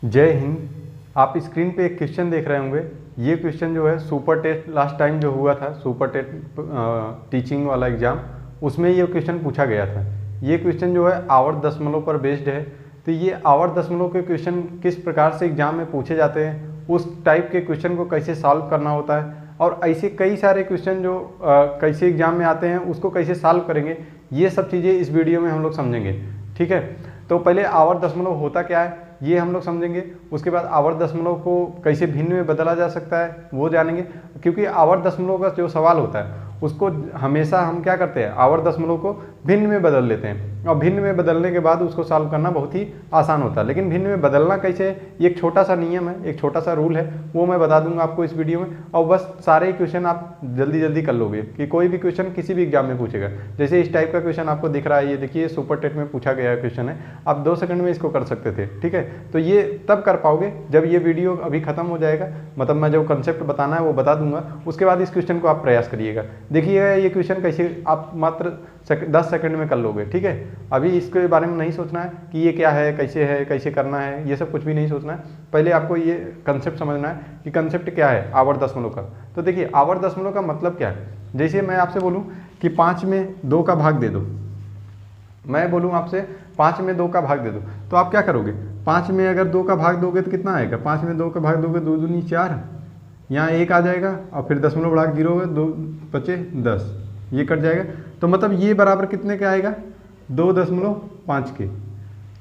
जय हिंद। आप स्क्रीन पे एक क्वेश्चन देख रहे होंगे। ये क्वेश्चन जो है सुपर टेस्ट लास्ट टाइम जो हुआ था, सुपर टेस्ट टीचिंग वाला एग्ज़ाम, उसमें ये क्वेश्चन पूछा गया था। ये क्वेश्चन जो है आवर्त दशमलव पर बेस्ड है। तो ये आवर्त दशमलव के क्वेश्चन किस प्रकार से एग्ज़ाम में पूछे जाते हैं, उस टाइप के क्वेश्चन को कैसे सॉल्व करना होता है, और ऐसे कई सारे क्वेश्चन जो कैसे एग्ज़ाम में आते हैं उसको कैसे सॉल्व करेंगे, ये सब चीज़ें इस वीडियो में हम लोग समझेंगे। ठीक है, तो पहले आवर्त दशमलव होता क्या है ये हम लोग समझेंगे। उसके बाद आवर्त दशमलव को कैसे भिन्न में बदला जा सकता है वो जानेंगे, क्योंकि आवर्त दशमलव का जो सवाल होता है उसको हमेशा हम क्या करते हैं, आवर्त दशमलव को भिन्न में बदल लेते हैं, और भिन्न में बदलने के बाद उसको सॉल्व करना बहुत ही आसान होता है। लेकिन भिन्न में बदलना कैसे है, ये एक छोटा सा नियम है, एक छोटा सा रूल है, वो मैं बता दूंगा आपको इस वीडियो में। और बस सारे क्वेश्चन आप जल्दी जल्दी कर लोगे कि कोई भी क्वेश्चन किसी भी एग्जाम में पूछेगा। जैसे इस टाइप का क्वेश्चन आपको दिख रहा है, ये देखिए सुपर टेट में पूछा गया क्वेश्चन है, आप 2 सेकंड में इसको कर सकते थे। ठीक है, तो ये तब कर पाओगे जब ये वीडियो अभी खत्म हो जाएगा, मतलब मैं जो कंसेप्ट बताना है वो बता दूंगा, उसके बाद इस क्वेश्चन को आप प्रयास करिएगा। देखिएगा ये क्वेश्चन कैसे आप मात्र 10 सेकंड में कर लोगे। ठीक है, अभी इसके बारे में नहीं सोचना है कि ये क्या है, कैसे करना है, ये सब कुछ भी नहीं सोचना है। पहले आपको ये कंसेप्ट समझना है कि कंसेप्ट क्या है आवर्त दशमलव का। तो देखिए आवर्त दशमलव का मतलब क्या है। जैसे मैं आपसे बोलूं कि 5 में 2 का भाग दे दो, मैं बोलूं आपसे 5 में 2 का भाग दे दो, तो आप क्या करोगे, 5 में अगर 2 का भाग दोगे तो कितना आएगा, 5 में 2 का भाग दोगे 2 दूनी 4, यहाँ 1 आ जाएगा और फिर दशमलव बढ़ा 0 होगा, 2 बचे 10, ये कट जाएगा। तो मतलब ये बराबर कितने का आएगा, 2.5 के,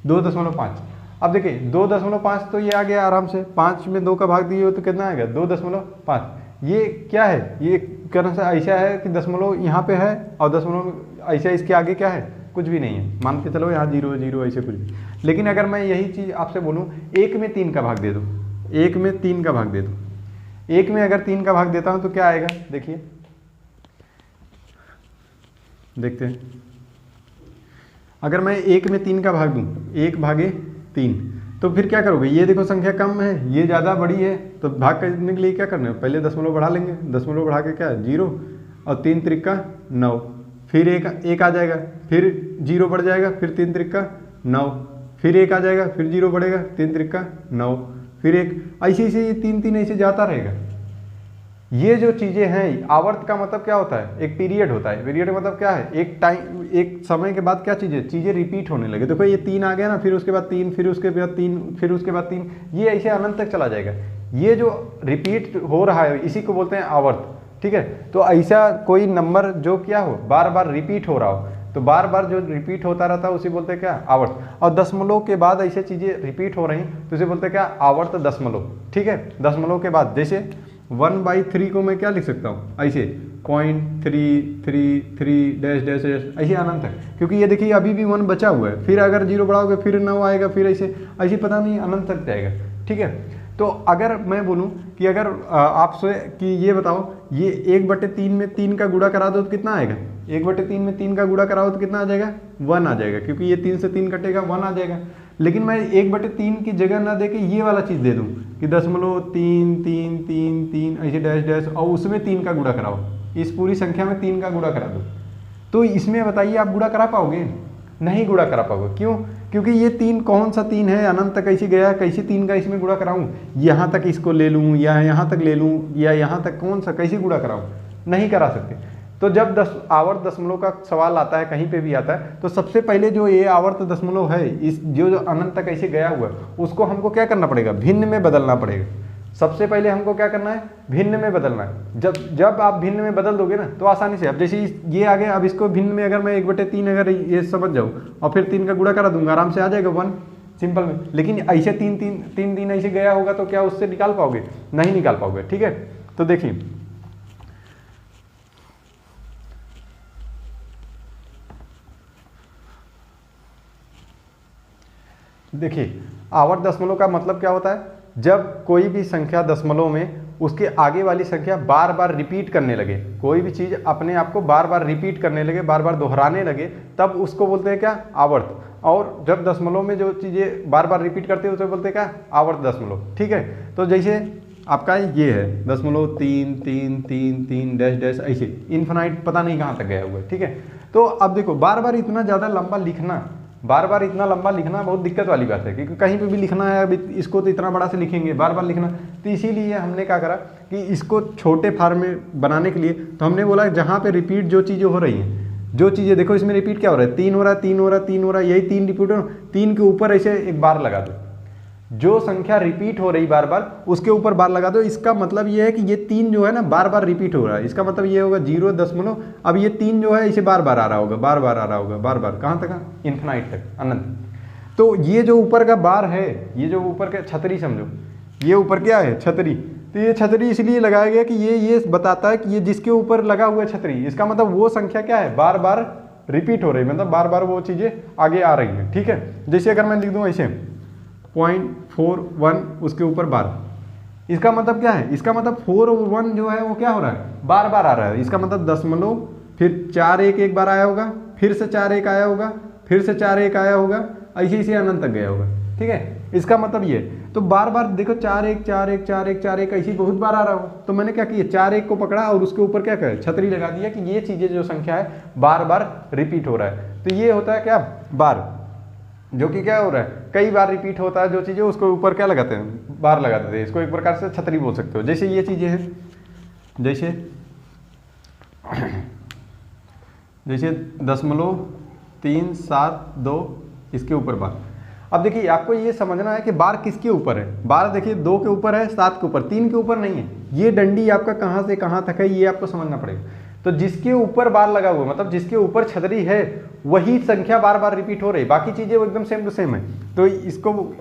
2.5। अब देखिए 2.5 तो ये आ गया आराम से, 5 में 2 का भाग दिए हो तो कितना आएगा 2.5। ये क्या है, ये करने से ऐसा है कि दशमलव यहाँ पे है और दशमलव ऐसा इसके आगे क्या है, कुछ भी नहीं है, मान के चलो यहाँ 0 0 ऐसे कुछ भी। लेकिन अगर मैं यही चीज़ आपसे बोलूँ 1 में 3 का भाग दे दो, 1 में 3 का भाग दे दो, 1 में अगर 3 का भाग देता हूँ तो क्या आएगा, देखिए देखते हैं। अगर मैं 1 में 3 का भाग दूं, 1/3, तो फिर क्या करोगे, ये देखो संख्या कम है, ये ज़्यादा बड़ी है, तो भाग करने के लिए क्या करना है, पहले दशमलव बढ़ा लेंगे, दशमलव बढ़ा के क्या 0 और 3 त्रिका 9, फिर एक आ जाएगा, फिर 0 बढ़ जाएगा, फिर 3 त्रिका 9, फिर 1 आ जाएगा, फिर 0 बढ़ेगा, 3 त्रिका 9, फिर 1, ऐसे ऐसे ये 3 ऐसे जाता रहेगा। ये जो चीज़ें हैं, आवर्त का मतलब क्या होता है, एक पीरियड होता है। पीरियड मतलब क्या है, एक टाइम, एक समय के बाद क्या चीज़ें रिपीट होने लगे। देखो ये 3 आ गया ना, फिर उसके बाद 3, फिर उसके बाद 3, फिर उसके बाद 3, ये ऐसे अनंत तक चला जाएगा। ये जो रिपीट हो रहा है इसी को बोलते हैं आवर्त। ठीक है, तो ऐसा कोई नंबर जो क्या हो, बार बार रिपीट हो रहा हो, तो बार बार जो रिपीट होता रहता है उसे बोलते हैं क्या, आवर्त। और दशमलव के बाद ऐसे चीज़ें रिपीट हो रही तो उसे बोलते हैं क्या, आवर्त दशमलव। ठीक है, दशमलव के बाद जैसे 1/3 को मैं क्या लिख सकता हूँ, ऐसे 0.333 डैश डैश डैश ऐसे अनंत है, क्योंकि ये देखिए अभी भी 1 बचा हुआ है, फिर अगर 0 बढ़ाओगे फिर 9 आएगा, फिर ऐसे पता नहीं अनंत तक जाएगा। ठीक है, तो अगर मैं बोलूँ कि अगर आपसे कि ये बताओ, ये 1/3 में 3 का गुणा करा दो तो कितना आएगा, 1/3 में 3 का गुणा कराओ तो कितना आ जाएगा, 1 आ जाएगा, क्योंकि ये 3 से 3 कटेगा, 1 आ जाएगा। लेकिन मैं 1/3 की जगह ना दे के ये वाला चीज़ दे दूँ कि 0.333 ऐसे डैश डैश, और उसमें 3 का गुणा कराओ, इस पूरी संख्या में 3 का गुणा करा दो, तो इसमें बताइए आप गुणा करा पाओगे, नहीं गुणा करा पाओगे। क्यों, क्योंकि ये 3 कौन सा 3 है, अनंत तक कैसे गया, कैसे 3 का इसमें गुणा कराऊँ, यहाँ तक इसको ले लूँ या यहाँ तक ले लूँ या यहाँ तक, कौन सा कैसे गुणा कराऊँ, नहीं करा सकते। तो जब आवर्त दशमलव का सवाल आता है, कहीं पे भी आता है, तो सबसे पहले जो ये आवर्त दशमलव है, इस जो अनंत तक ऐसे गया हुआ है, उसको हमको क्या करना पड़ेगा, भिन्न में बदलना पड़ेगा। सबसे पहले हमको क्या करना है, भिन्न में बदलना है। जब आप भिन्न में बदल दोगे ना तो आसानी से, अब जैसे ये आ गया, अब इसको भिन्न में अगर मैं 1/3 अगर ये समझ जाऊँ और फिर 3 का गुणा करा दूंगा, आराम से आ जाएगा 1 सिंपल में। लेकिन ऐसे 3 ऐसे गया होगा तो क्या उससे निकाल पाओगे, नहीं निकाल पाओगे। ठीक है, तो देखिए आवर्त दशमलव का मतलब क्या होता है, जब कोई भी संख्या दशमलव में उसके आगे वाली संख्या बार बार रिपीट करने लगे, कोई भी चीज़ अपने आप को बार बार रिपीट करने लगे, बार बार दोहराने लगे, तब उसको बोलते हैं क्या, आवर्त। और जब दशमलव में जो चीज़ें बार बार रिपीट करते हैं उसे बोलते हैं क्या, आवर्त दशमलव। ठीक है, तो जैसे आपका ये है 0.333 डैश डैश ऐसे इन्फिनाइट, पता नहीं कहाँ तक गया हुआ है। ठीक है, तो अब देखो बार बार इतना ज़्यादा लंबा लिखना बार बार इतना लंबा लिखना बहुत दिक्कत वाली बात है, क्योंकि कहीं पे भी लिखना है, अभी इसको तो इतना बड़ा से लिखेंगे, बार बार लिखना। तो इसीलिए हमने क्या करा कि इसको छोटे फार्म में बनाने के लिए तो हमने बोला जहाँ पे रिपीट जो चीज़ें हो रही हैं, जो चीज़ें देखो इसमें रिपीट क्या हो रहा है, 3 हो रहा है, 3 हो रहा है, 3 हो रहा है, यही 3 रिपीट हो, 3 के ऊपर ऐसे एक बार लगा दो। जो संख्या रिपीट हो रही बार बार उसके ऊपर बार लगा दो। इसका मतलब ये है कि ये 3 जो है ना बार बार रिपीट हो रहा है, इसका मतलब ये होगा 0 दशमलव, अब ये 3 जो है इसे बार बार आ रहा होगा, बार बार आ रहा होगा, बार बार, कहाँ तक, इन्फिनाइट तक, अनंत। तो ये जो ऊपर का बार है, ये जो ऊपर का छतरी समझो, ये ऊपर क्या है, छतरी। तो ये छतरी इसलिए लगाया गया कि ये बताता है कि ये जिसके ऊपर लगा हुआ है छतरी, इसका मतलब वो संख्या क्या है, बार बार रिपीट हो रही, मतलब बार बार वो चीज़ें आगे आ रही हैं। ठीक है, जैसे अगर मैं लिख दूँ ऐसे 0.41 उसके ऊपर बार, इसका मतलब क्या है, इसका मतलब 4 और 1 जो है वो क्या हो रहा है, बार बार आ रहा है। इसका मतलब दशमलव, फिर 4 1 एक बार आया होगा, फिर से 4 1 आया होगा, फिर से 4 1 आया होगा, ऐसे ऐसे अनंत तक गया होगा। ठीक है, इसका मतलब ये, तो बार बार देखो 4 1 4 1 4 1 4 1 ऐसी बहुत बार आ रहा हो। तो मैंने क्या किया, 4 1 को पकड़ा और उसके ऊपर क्या किया, छतरी लगा दिया कि ये चीज़ें जो संख्या है बार बार रिपीट हो रहा है। तो ये होता है क्या, बार, जो कि क्या हो रहा है, कई बार रिपीट होता है जो चीज़ें, उसको ऊपर क्या लगाते हैं, बार लगा देते हैं। इसको एक प्रकार से छतरी बोल सकते हो। जैसे ये चीज़ें हैं, जैसे 0.372 इसके ऊपर बार। अब देखिए आपको ये समझना है कि बार किसके ऊपर है, बार देखिए 2 के ऊपर है, 7 के ऊपर, 3 के ऊपर नहीं है। ये डंडी आपका कहाँ से कहाँ तक है ये आपको समझना पड़ेगा। तो जिसके ऊपर बार लगा हुआ, मतलब जिसके ऊपर छतरी है, वही संख्या बार बार रिपीट हो रही, बाकी चीज़ें वो एकदम सेम टू सेम है। तो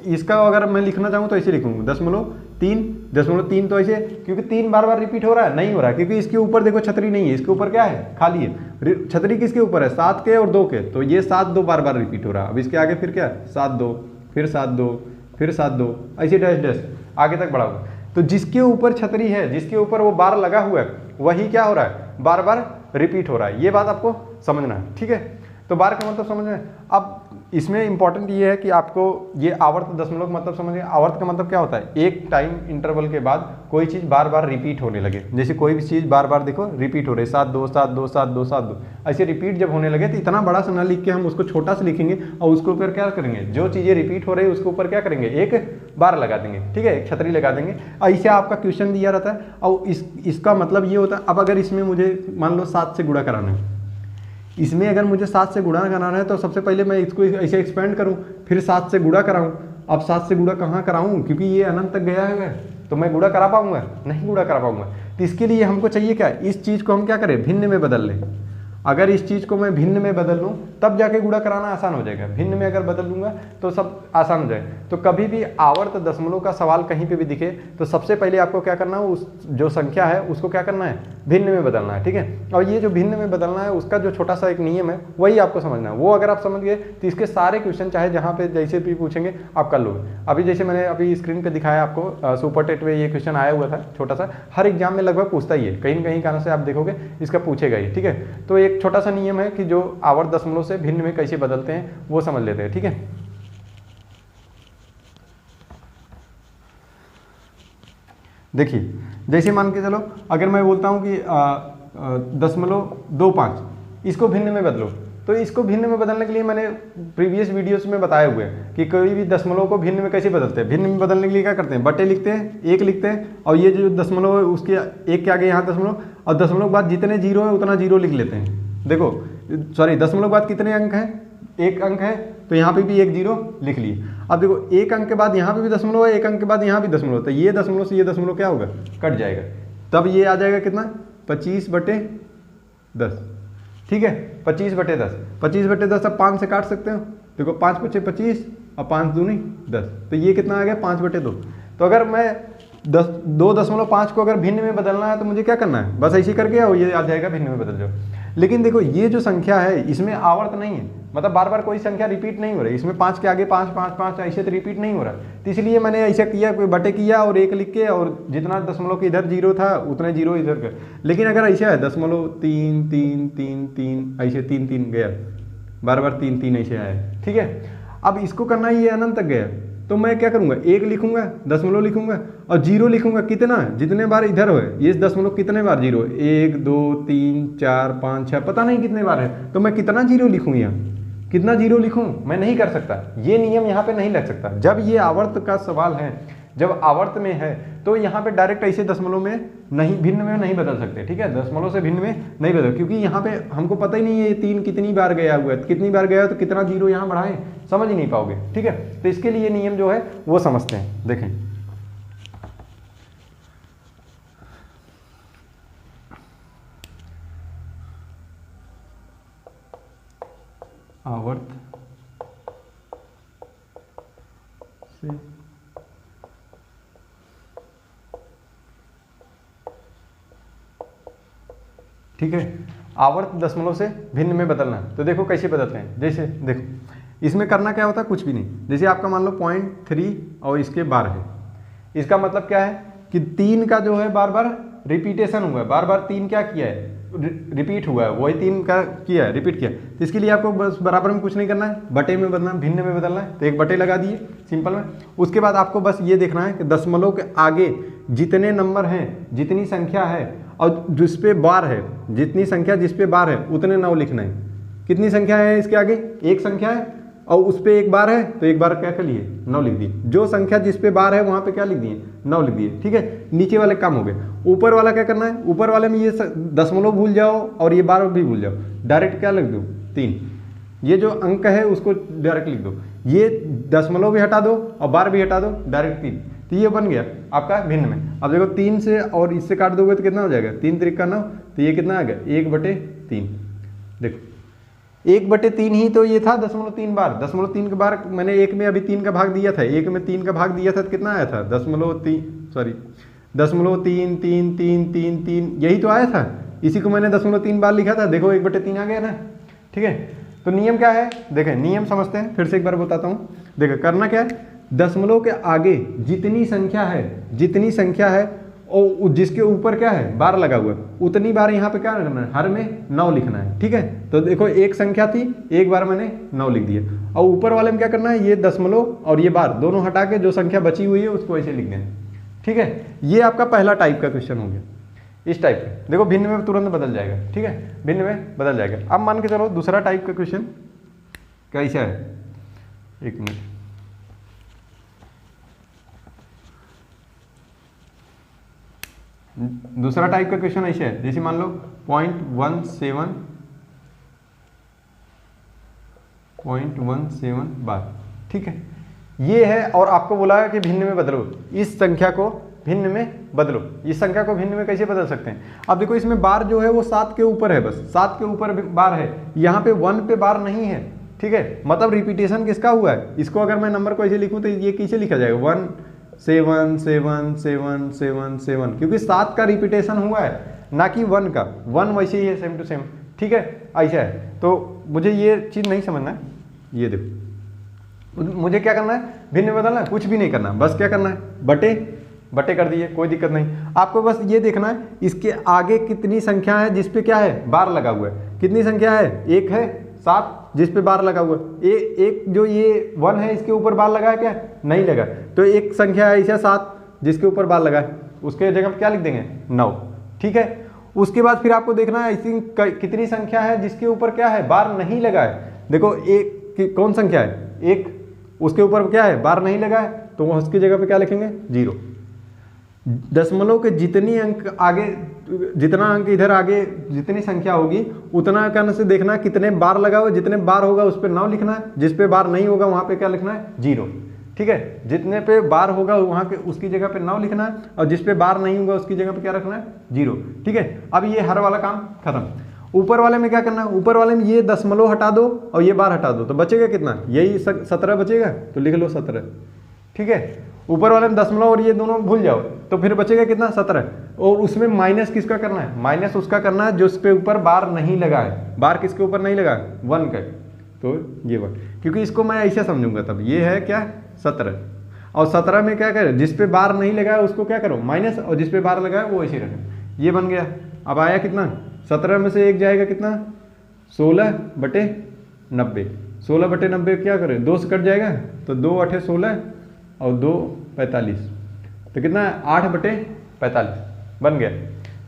इसका अगर मैं लिखना चाहूँ तो ऐसे लिखूँगा 0.3 तो ऐसे, क्योंकि 3 बार बार रिपीट हो रहा है, नहीं हो रहा है क्योंकि इसके ऊपर देखो छतरी नहीं है, इसके ऊपर क्या है, खाली है। छतरी किसके ऊपर है, 7 के और 2 के, तो ये 7 2 बार बार रिपीट हो रहा है। अब इसके आगे फिर क्या है, 7 2, फिर 7 2, फिर 7 2, ऐसे डैश डैश आगे तक बढ़ा हुआ। तो जिसके ऊपर छतरी है, जिसके ऊपर वो बार लगा हुआ है, वही क्या हो रहा है, बार बार रिपीट हो रहा है। ये बात आपको समझना है। ठीक है, तो बार का मतलब समझ में। अब इसमें इंपॉर्टेंट ये है कि आपको ये आवर्त दशमलव का मतलब समझिए। आवर्त का मतलब क्या होता है, एक टाइम इंटरवल के बाद कोई चीज़ बार बार रिपीट होने लगे। जैसे कोई भी चीज़ बार बार देखो रिपीट हो रही है, 7 2 7 2 7 2 7 2, ऐसे रिपीट जब होने लगे तो इतना बड़ा सा ना लिख के हम उसको छोटा सा लिखेंगे और उसके ऊपर क्या करेंगे, जो चीज़ें रिपीट हो रही है उसके ऊपर क्या करेंगे, एक बार लगा देंगे। ठीक है, एक छतरी लगा देंगे। ऐसे आपका क्वेश्चन दिया रहता है और इसका मतलब ये होता है, अब अगर इसमें मुझे मान लो 7 से गुणा कराना है, इसमें अगर मुझे 7 से गुणा कराना है तो सबसे पहले मैं इसको ऐसे एक्सपेंड करूं, फिर 7 से गुणा कराऊं। अब 7 से गुणा कहाँ कराऊं, क्योंकि ये अनंत तक गया है, तो मैं गुणा करा पाऊंगा, नहीं गुणा करा पाऊंगा। तो इसके लिए हमको चाहिए क्या, इस चीज़ को हम क्या करें, भिन्न में बदल लें। अगर इस चीज़ को मैं भिन्न में बदल लूँ तब जाके गुणा कराना आसान हो जाएगा। भिन्न में अगर बदल लूँगा तो सब आसान हो जाएगा। तो कभी भी आवर्त दशमलव का सवाल कहीं पे भी दिखे तो सबसे पहले आपको क्या करना है, उस जो संख्या है उसको क्या करना है, भिन्न में बदलना है। ठीक है, और ये जो भिन्न में बदलना है उसका जो छोटा सा एक नियम है वही आपको समझना है। वो अगर आप समझ गए तो इसके सारे क्वेश्चन चाहे जहाँ पे जैसे भी पूछेंगे आप कर लोगे। अभी जैसे मैंने अभी स्क्रीन पर दिखाया आपको, सुपर टेट में ये क्वेश्चन आया हुआ था छोटा सा, हर एग्जाम में लगभग पूछता ही है, कहीं न कहीं कारण से आप देखोगे इसका पूछेगा ही। ठीक है, तो एक छोटा सा नियम है कि जो आवर्त दशमलव से भिन्न में कैसे बदलते हैं वो समझ लेते हैं। ठीक है, देखिए जैसे मान के चलो अगर मैं बोलता हूं कि 0.25 इसको भिन्न में बदलो, तो इसको भिन्न में बदलने के लिए मैंने प्रीवियस वीडियोस में बताए हुए हैं कि कोई भी दशमलव को भिन्न में कैसे बदलते हैं। भिन्न में बदलने के लिए क्या करते हैं, बटे लिखते हैं, 1 लिखते हैं और ये जो दशमलव है उसके 1 के आगे यहाँ दशमलव, और दशमलव के बाद जितने जीरो है उतना जीरो लिख लेते हैं। देखो सॉरी, दशमलव के बाद कितने अंक हैं, 1 अंक है, तो यहाँ पे भी 1 जीरो लिख लिए। अब देखो 1 अंक के बाद यहाँ पे भी दशमलव है, 1 अंक के बाद यहाँ भी दशमलव, तो ये दशमलव से ये दशमलव क्या होगा, कट जाएगा। तब ये आ जाएगा कितना, 25/10। ठीक है, 25/10, 25/10 अब 5 से काट सकते हो। देखो 5 × 5 = 25 और 5 दूनी 10, तो ये कितना आ गया, 5/2। तो अगर मैं 2.5 को अगर भिन्न में बदलना है तो मुझे क्या करना है, बस ऐसे करके और ये आ जाएगा भिन्न में बदल जाओ। लेकिन देखो ये जो संख्या है इसमें आवर्त नहीं है, मतलब बार बार कोई संख्या रिपीट नहीं हो रही, इसमें 5 के आगे 5 5 5 ऐसे तो रिपीट नहीं हो रहा। तो इसलिए मैंने ऐसा किया, कोई बटे किया और 1 लिख के, और जितना दशमलव के इधर जीरो था उतने जीरो इधर का। लेकिन अगर ऐसा है 0.3 3 3 3 ऐसे 3 3 गया, बार बार 3 3 ऐसे आया। ठीक है, अब इसको करना ही ये अनंत तक गया, तो मैं क्या करूंगा, 1 लिखूंगा, दशमलव लिखूंगा और जीरो लिखूंगा, कितना जितने बार इधर हो, ये दशमलव कितने बार जीरो, 1 2 3 4 5 6 पता नहीं कितने बार है, तो मैं कितना जीरो लिखूँ यहाँ, कितना जीरो लिखूं, मैं नहीं कर सकता, ये नियम यहाँ पे नहीं लग सकता। जब ये आवर्त का सवाल है, जब आवर्त में है, तो यहाँ पे डायरेक्ट ऐसे दशमलव में नहीं, भिन्न में नहीं बदल सकते, ठीक है, दशमलव से भिन्न में नहीं बदल, क्योंकि यहाँ पे हमको पता ही नहीं है ये 3 कितनी बार गया हुआ है, कितनी बार गया तो कितना जीरो यहाँ बढ़ाएं, समझ ही नहीं पाओगे, ठीक है। तो इसके लिए नियम जो है वो समझते हैं। देखें, आवर्त से ठीक है, आवर्त दशमलव से भिन्न में बदलना। तो देखो कैसे बदलते हैं, जैसे देखो इसमें करना क्या होता है, कुछ भी नहीं। जैसे आपका मान लो 0.3 और इसके बार है, इसका मतलब क्या है कि 3 का जो है बार बार रिपीटेशन हुआ है, बार बार 3 क्या किया है, रिपीट हुआ है, वही 3 का किया है, रिपीट किया। तो इसके लिए आपको बस बराबर में कुछ नहीं करना है, बटे में बदलना, भिन्न में बदलना है। तो एक बटे लगा दिए सिंपल में। उसके बाद आपको बस ये देखना है कि दशमलव के आगे जितने नंबर हैं, जितनी संख्या है और जिस पे बार है, जितनी संख्या जिस पे बार है उतने 9 लिखना है। कितनी संख्या है इसके आगे, एक संख्या है और उस पे एक बार है, तो एक बार क्या कर लिए, 9 लिख दिए। जो संख्या जिस पे बार है वहां पे क्या लिख दिए, 9 लिख दिए, ठीक है। नीचे वाले काम हो गए। ऊपर वाला क्या करना है, ऊपर वाले में ये दशमलव भूल जाओ और ये बार भी भूल जाओ, डायरेक्ट क्या लिख दो, 3। ये जो अंक है उसको डायरेक्ट लिख दो, ये दशमलव भी हटा दो और बार भी हटा दो, डायरेक्ट 3। तो ये बन गया आपका भिन्न में। अब देखो 3 से और इससे काट दोगे तो कितना हो जाएगा, 3 त्रिक 9, तो ये कितना आ गया, 1/3। देखो 1/3 ही तो ये था 0.3 बार, 0.3 के बार मैंने एक में अभी 3 का भाग दिया था, एक में 3 का भाग दिया था तो कितना आया था, 0.3, यही तो आया था। इसी को मैंने 0.3 बार लिखा था, देखो 1/3 आ गया ना, ठीक है। तो नियम क्या है, देखें नियम समझते हैं, फिर से एक बार बताता हूँ। देखो करना क्या है, दशमलव के आगे जितनी संख्या है और जिसके ऊपर क्या है, बार लगा हुआ है, उतनी बार यहाँ पे क्या करना है, हर में 9 लिखना है, ठीक है। तो देखो एक संख्या थी, एक बार मैंने 9 लिख दिया। और ऊपर वाले में क्या करना है, ये दशमलव और ये बार दोनों हटा के जो संख्या बची हुई है उसको ऐसे लिख देना, ठीक है। ये आपका पहला टाइप का क्वेश्चन हो गया। इस टाइप का देखो भिन्न में तुरंत बदल जाएगा, ठीक है, भिन्न में बदल जाएगा। अब मान के चलो दूसरा टाइप का क्वेश्चन कैसा है, एक मिनट, दूसरा टाइप का क्वेश्चन ऐसे है, जैसे मान लो 0.17 बार, ठीक है, ये है। और आपको बोला है कि भिन्न में बदलो, इस संख्या को भिन्न में बदलो। इस संख्या को भिन्न में कैसे बदल सकते हैं, अब देखो इसमें बार जो है वो 7 के ऊपर है, बस 7 के ऊपर बार है, यहाँ पे 1 पे बार नहीं है, ठीक है। मतलब रिपीटेशन किसका हुआ है, इसको अगर मैं नंबर को ऐसे लिखूँ तो ये कैसे लिखा जाएगा, 1 7 7 7 7 7, क्योंकि 7 का रिपीटेशन हुआ है, ना कि 1 का। 1 वैसे ही है सेम टू सेम, ठीक है, ऐसा है। तो मुझे ये चीज़ नहीं समझना है, ये देखो मुझे क्या करना है, भिन्न में बदलना है, कुछ भी नहीं करना, बस क्या करना है, बटे कर दिए, कोई दिक्कत नहीं। आपको बस ये देखना है इसके आगे कितनी संख्या है जिस पे क्या है, बार लगा हुआ है। कितनी संख्या है, एक है, 7 जिस पे बार लगा हुआ है। एक जो ये 1 है इसके ऊपर बार लगा है क्या, नहीं लगा। तो एक संख्या है ऐसा 7 जिसके ऊपर बार लगा है, उसके जगह पे क्या लिख देंगे, 9, ठीक है। उसके बाद फिर आपको देखना है ऐसी कितनी संख्या है जिसके ऊपर क्या है, बार नहीं लगा है। देखो एक कौन संख्या है, एक, उसके ऊपर क्या है, बार नहीं लगा है, तो उसकी जगह पे क्या लिखेंगे, 0। दशमलव के जितनी अंक आगे, जितना अंक इधर आगे जितनी संख्या होगी उतना करने से देखना है कितने बार लगा हुआ, जितने बार होगा उस पर 9 लिखना है, जिस पे बार नहीं होगा वहां पे क्या लिखना है, 0, ठीक है। जितने पे बार होगा वहां पे उसकी जगह पे 9 लिखना है, और जिस पे बार नहीं होगा उसकी जगह पे क्या रखना है, 0, ठीक है। अब ये हर वाला काम खत्म। ऊपर वाले में क्या करना है, ऊपर वाले में ये दशमलव हटा दो और ये बार हटा दो, तो बचेगा कितना, यही 17 बचेगा, तो लिख लो 17, ठीक है। ऊपर वाले में दशमलव और ये दोनों भूल जाओ, तो फिर बचेगा कितना, 17। और उसमें माइनस किसका करना है, माइनस उसका करना है जो उस पे ऊपर बार नहीं लगा है। बार किसके ऊपर नहीं लगा, 1 का, तो ये 1, क्योंकि इसको मैं ऐसा समझूंगा तब। ये है क्या, 17, और 17 में क्या करें, जिस पे बार नहीं लगा है उसको क्या करो, माइनस, और जिस पे बार लगा है वो ऐसे रखें। ये बन गया। अब आया कितना, 17 में से एक जाएगा कितना, 16/90। 16/90 क्या करें, 2 से कट जाएगा, तो 2 8 16 और 2 45, तो कितना है, 8/45 बन गया,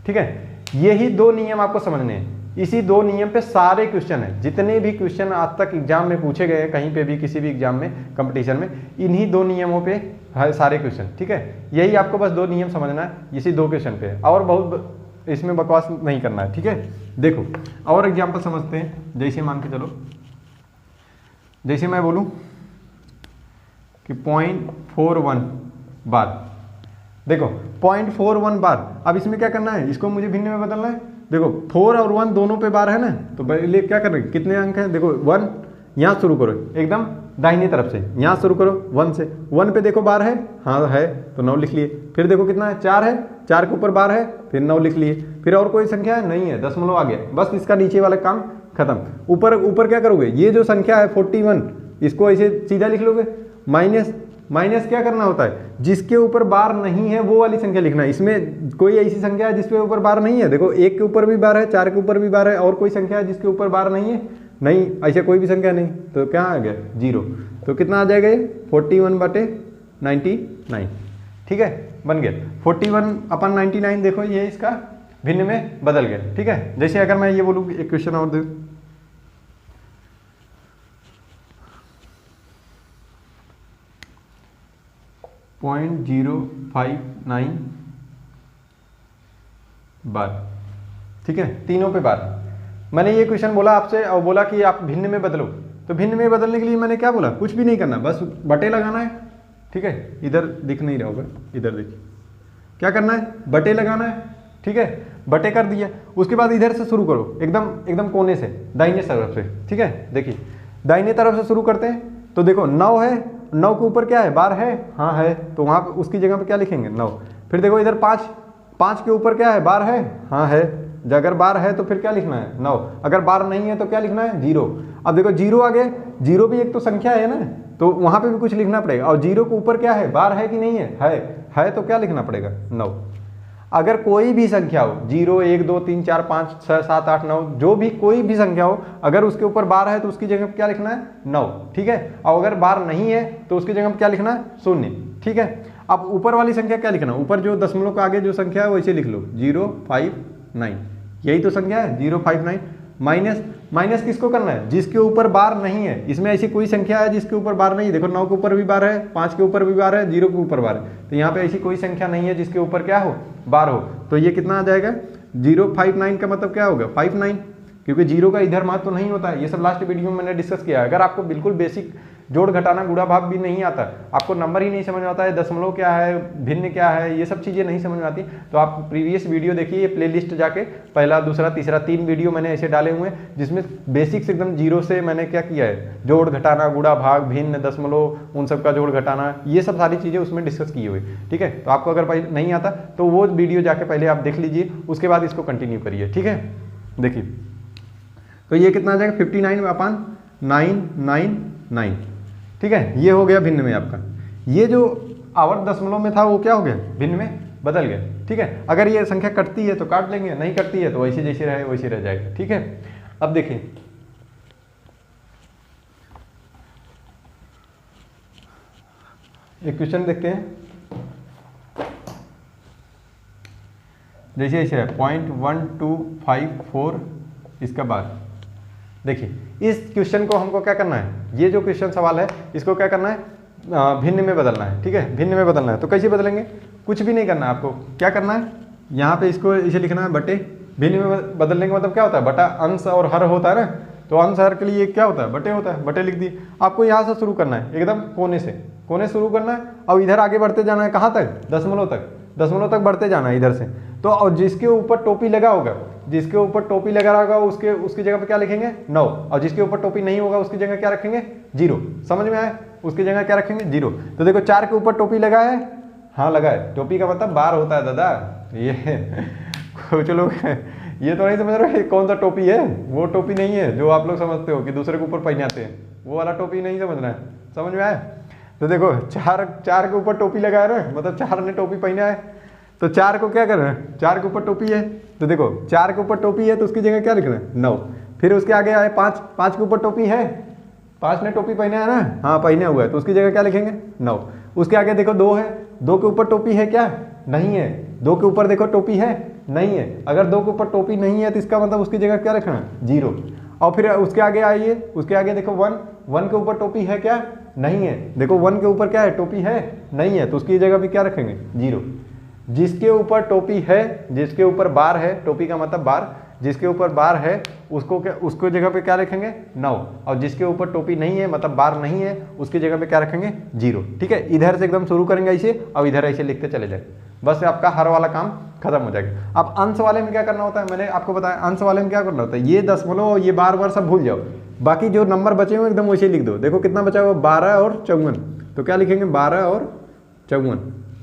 ठीक है। यही 2 नियम आपको समझने हैं। इसी 2 नियम पे सारे क्वेश्चन हैं, जितने भी क्वेश्चन आज तक एग्जाम में पूछे गए हैं कहीं पे भी किसी भी एग्जाम में कंपटीशन में, इन्हीं 2 नियमों पे है सारे क्वेश्चन। ठीक है, यही आपको बस 2 नियम समझना है, इसी 2 क्वेश्चन पे, और बहुत इसमें बकवास नहीं करना है। ठीक है, देखो और एग्जाम्पल समझते हैं। जैसे मान के चलो, जैसे मैं बोलूँ कि 0.41 बार, देखो 0.41 बार, अब इसमें क्या करना है, इसको मुझे भिन्न में बदलना है। देखो 4 और 1 दोनों पे बार है ना, तो पहले क्या कर रहे हैं, कितने अंक हैं, देखो 1, यहाँ शुरू करो एकदम दाहिनी तरफ से, यहाँ शुरू करो 1 से, 1 पे देखो बार है, हाँ है, तो 9 लिख लिए। फिर देखो कितना है, 4 है, 4 के ऊपर बार है, फिर 9 लिख लिए। फिर और कोई संख्या है, नहीं है, दशमलव आ गया, बस इसका नीचे वाला काम खत्म। ऊपर क्या करोगे, ये जो संख्या है 41, इसको ऐसे सीधा लिख लोगे। माइनस क्या करना होता है, जिसके ऊपर बार नहीं है वो वाली संख्या लिखना है। इसमें कोई ऐसी संख्या है जिसके ऊपर बार नहीं है, देखो 1 के ऊपर भी बार है, 4 के ऊपर भी बार है, और कोई संख्या है जिसके ऊपर बार नहीं है, नहीं, ऐसा कोई भी संख्या नहीं, तो क्या आ गया 0। तो कितना आ जाएगा ये 41/99। ठीक है, बन गया 41/99। देखो ये इसका भिन्न में बदल गया। ठीक है, जैसे अगर मैं ये बोलूँ, एक क्वेश्चन और दे, .059 बार। ठीक है, तीनों पे बार। मैंने ये क्वेश्चन बोला आपसे और बोला कि आप भिन्न में बदलो, तो भिन्न में बदलने के लिए मैंने क्या बोला, कुछ भी नहीं करना, बस बटे लगाना है। ठीक है, इधर दिख नहीं रहा होगा, इधर देखिए, क्या करना है, बटे लगाना है। ठीक है, बटे कर दिया, उसके बाद इधर से शुरू करो, एकदम कोने से, दाहिने तरफ से। ठीक है, देखिए दाहिने तरफ से शुरू करते हैं, तो देखो 9 है, 9 के ऊपर क्या है, बार है, हाँ है, तो वहाँ पे उसकी जगह पे क्या लिखेंगे 9। फिर देखो इधर 5 के ऊपर क्या है, बार है, हाँ है, अगर बार है तो फिर क्या लिखना है 9, अगर बार नहीं है तो क्या लिखना है 0। अब देखो 0 आ गए, 0 भी एक तो संख्या है ना, तो वहाँ पे भी कुछ लिखना पड़ेगा। और 0 के ऊपर क्या है, बार है कि नहीं है, तो क्या लिखना पड़ेगा 9। अगर कोई भी संख्या हो, 0, 1, 2, 3, 4, 5, 6, 7, 8, 9, जो भी कोई भी संख्या हो, अगर उसके ऊपर बार है तो उसकी जगह पे क्या लिखना है 9। ठीक है, और अगर बार नहीं है तो उसकी जगह पे क्या लिखना है 0। ठीक है, अब ऊपर वाली संख्या क्या लिखना, ऊपर जो दशमलव के आगे जो संख्या है वैसे लिख लो 059, यही तो संख्या है 059। माइनस किसको करना है, जिसके ऊपर बार नहीं है। इसमें ऐसी कोई संख्या है जिसके ऊपर बार नहीं है, देखो 9 के ऊपर भी बार है, 5 के ऊपर भी बार है, 0 के ऊपर बार है, तो यहाँ पे ऐसी कोई संख्या नहीं है जिसके ऊपर क्या हो, बार हो। तो ये कितना आ जाएगा 059 का मतलब क्या होगा 59, क्योंकि 0 का इधर महत्व तो नहीं होता है। ये सब लास्ट वीडियो में मैंने डिस्कस किया है। अगर आपको बिल्कुल बेसिक जोड़ घटाना गुणा भाग भी नहीं आता, आपको नंबर ही नहीं समझ में आता है, दशमलव क्या है, भिन्न क्या है, ये सब चीज़ें नहीं समझ में आती, तो आप प्रीवियस वीडियो देखिए, प्लेलिस्ट जाके पहला, दूसरा, तीसरा 3 वीडियो मैंने ऐसे डाले हुए हैं जिसमें बेसिक्स एकदम 0 से मैंने क्या किया है, जोड़ घटाना, गुणा भाग, भिन्न, दशमलव, उन सब का जोड़ घटाना, ये सब सारी चीज़ें उसमें डिस्कस की हुई। ठीक है, तो आपको अगर पहले नहीं आता तो वो वीडियो जाके पहले आप देख लीजिए, उसके बाद इसको कंटिन्यू करिए। ठीक है, देखिए तो ये कितना आ जाएगा 59/999। ठीक है, ये हो गया भिन्न में आपका। ये जो आवर्त दशमलव में था वो क्या हो गया, भिन्न में बदल गया। ठीक है, अगर ये संख्या कटती है तो काट लेंगे, नहीं कटती है तो वैसे जैसे रहे वैसे रह जाएगा। ठीक है, अब देखिए एक क्वेश्चन देखते हैं, जैसे ऐसे है 0.1254 इसका बार। देखिए इस क्वेश्चन को हमको क्या करना है, ये जो क्वेश्चन सवाल है इसको क्या करना है, भिन्न में बदलना है। ठीक है, भिन्न में बदलना है, तो कैसे बदलेंगे, कुछ भी नहीं करना है आपको। क्या करना है, यहाँ पे इसको इसे लिखना है बटे। भिन्न में बदलने का मतलब क्या होता है, बटा अंश और हर होता है ना, तो अंश हर के लिए क्या होता है, बटे होता है, बटे लिख दिए। आपको यहाँ से शुरू करना है, एकदम कोने से, कोने शुरू करना है, और इधर आगे बढ़ते जाना है, कहाँ तक, दशमलव तक, दशमलव तक बढ़ते जाना है इधर से। तो और जिसके ऊपर टोपी लगा होगा, जिसके ऊपर टोपी लगा होगा उसकी जगह पे क्या लिखेंगे 9, और जिसके ऊपर टोपी नहीं होगा उसकी जगह क्या रखेंगे 0। समझ में आया, उसकी जगह क्या रखेंगे 0। तो देखो 4 के ऊपर टोपी लगा है, हाँ लगा है, टोपी का मतलब बार होता है दादा। ये कुछ लोग ये तो नहीं समझ रहे कौन सा टोपी है, वो टोपी नहीं है जो आप लोग समझते हो कि दूसरे के ऊपर पहनाते हैं, वो वाला टोपी नहीं समझना है। समझ में आया, तो देखो 4 के ऊपर टोपी लगा है ना, मतलब 4 ने टोपी पहना है, तो 4 को क्या करना है, 4 के ऊपर टोपी है, तो देखो 4 के ऊपर टोपी है तो उसकी जगह क्या लिखना है 9। फिर उसके आगे आए 5 के ऊपर टोपी है, 5 ने टोपी पहना है ना, हाँ पहना हुआ है, तो उसकी जगह क्या लिखेंगे 9। उसके आगे देखो 2 है, 2 के ऊपर टोपी है क्या, नहीं है, 2 के ऊपर देखो टोपी है, नहीं है। अगर 2 के ऊपर टोपी नहीं है तो इसका मतलब उसकी जगह क्या रखना है, 0। और फिर उसके आगे आइए, उसके आगे देखो 1 के ऊपर टोपी है क्या, नहीं है। देखो 1 के ऊपर क्या है, टोपी है, नहीं है, तो उसकी जगह भी क्या रखेंगे, 0। जिसके ऊपर टोपी है, जिसके ऊपर बार है, टोपी का मतलब बार, जिसके ऊपर बार है उसको जगह पे क्या रखेंगे, 9। और जिसके ऊपर टोपी नहीं है मतलब बार नहीं है, उसकी जगह पे क्या रखेंगे, 0। ठीक है, इधर से एकदम शुरू करेंगे ऐसे और इधर ऐसे लिखते चले जाए, बस आपका हर वाला काम खत्म हो जाएगा। अब अंश वाले में क्या करना होता है, मैंने आपको बताया अंश वाले में क्या करना होता है, ये दशमलव ये बार सब भूल जाओ, बाकी जो नंबर बचे हुए एकदम वैसे लिख दो। देखो कितना बचा हुआ, 12 और 54, तो क्या लिखेंगे, 12 और 54,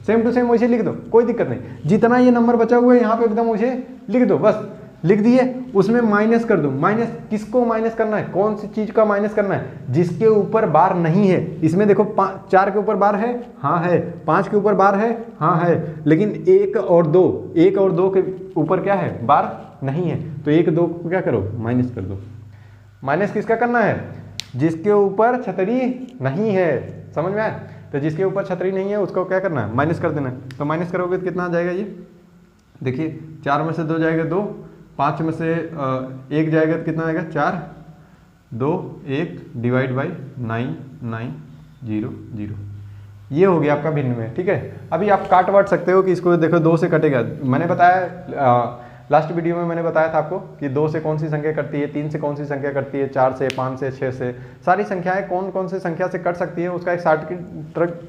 सेम टू सेम वैसे लिख दो, कोई दिक्कत नहीं। जितना ये नंबर बचा हुआ है यहाँ पे एकदम वैसे लिख दो, बस लिख दिए। उसमें माइनस कर दो, माइनस किसको माइनस करना है, कौन सी चीज का माइनस करना है, जिसके ऊपर बार नहीं है। इसमें देखो 4 के ऊपर बार है, हाँ है, 5 के ऊपर बार है, हाँ है, लेकिन 1 और 2 के ऊपर क्या है, बार नहीं है, तो 1 2 को क्या करो, माइनस कर दो। माइनस किसका करना है, जिसके ऊपर छतरी नहीं है, समझ में आया। तो जिसके ऊपर छतरी नहीं है उसको क्या करना है, माइनस कर देना है। तो माइनस करोगे तो कितना आ जाएगा, ये देखिए 4 में से 2 जाएगा 2, 5 में से 1 जाएगा तो कितना आएगा, 4 2 1 डिवाइड बाई 9 9 0 0। ये हो गया आपका भिन्न में। ठीक है, अभी आप काट वाट सकते हो कि इसको देखो 2 से कटेगा। मैंने बताया लास्ट वीडियो में मैंने बताया था आपको कि 2 से कौन सी संख्या कटती है, 3 से कौन सी संख्या कटती है, 4 से, 5 से, 6 से, सारी संख्याएं कौन कौन से संख्या से कट सकती है, उसका एक शॉर्ट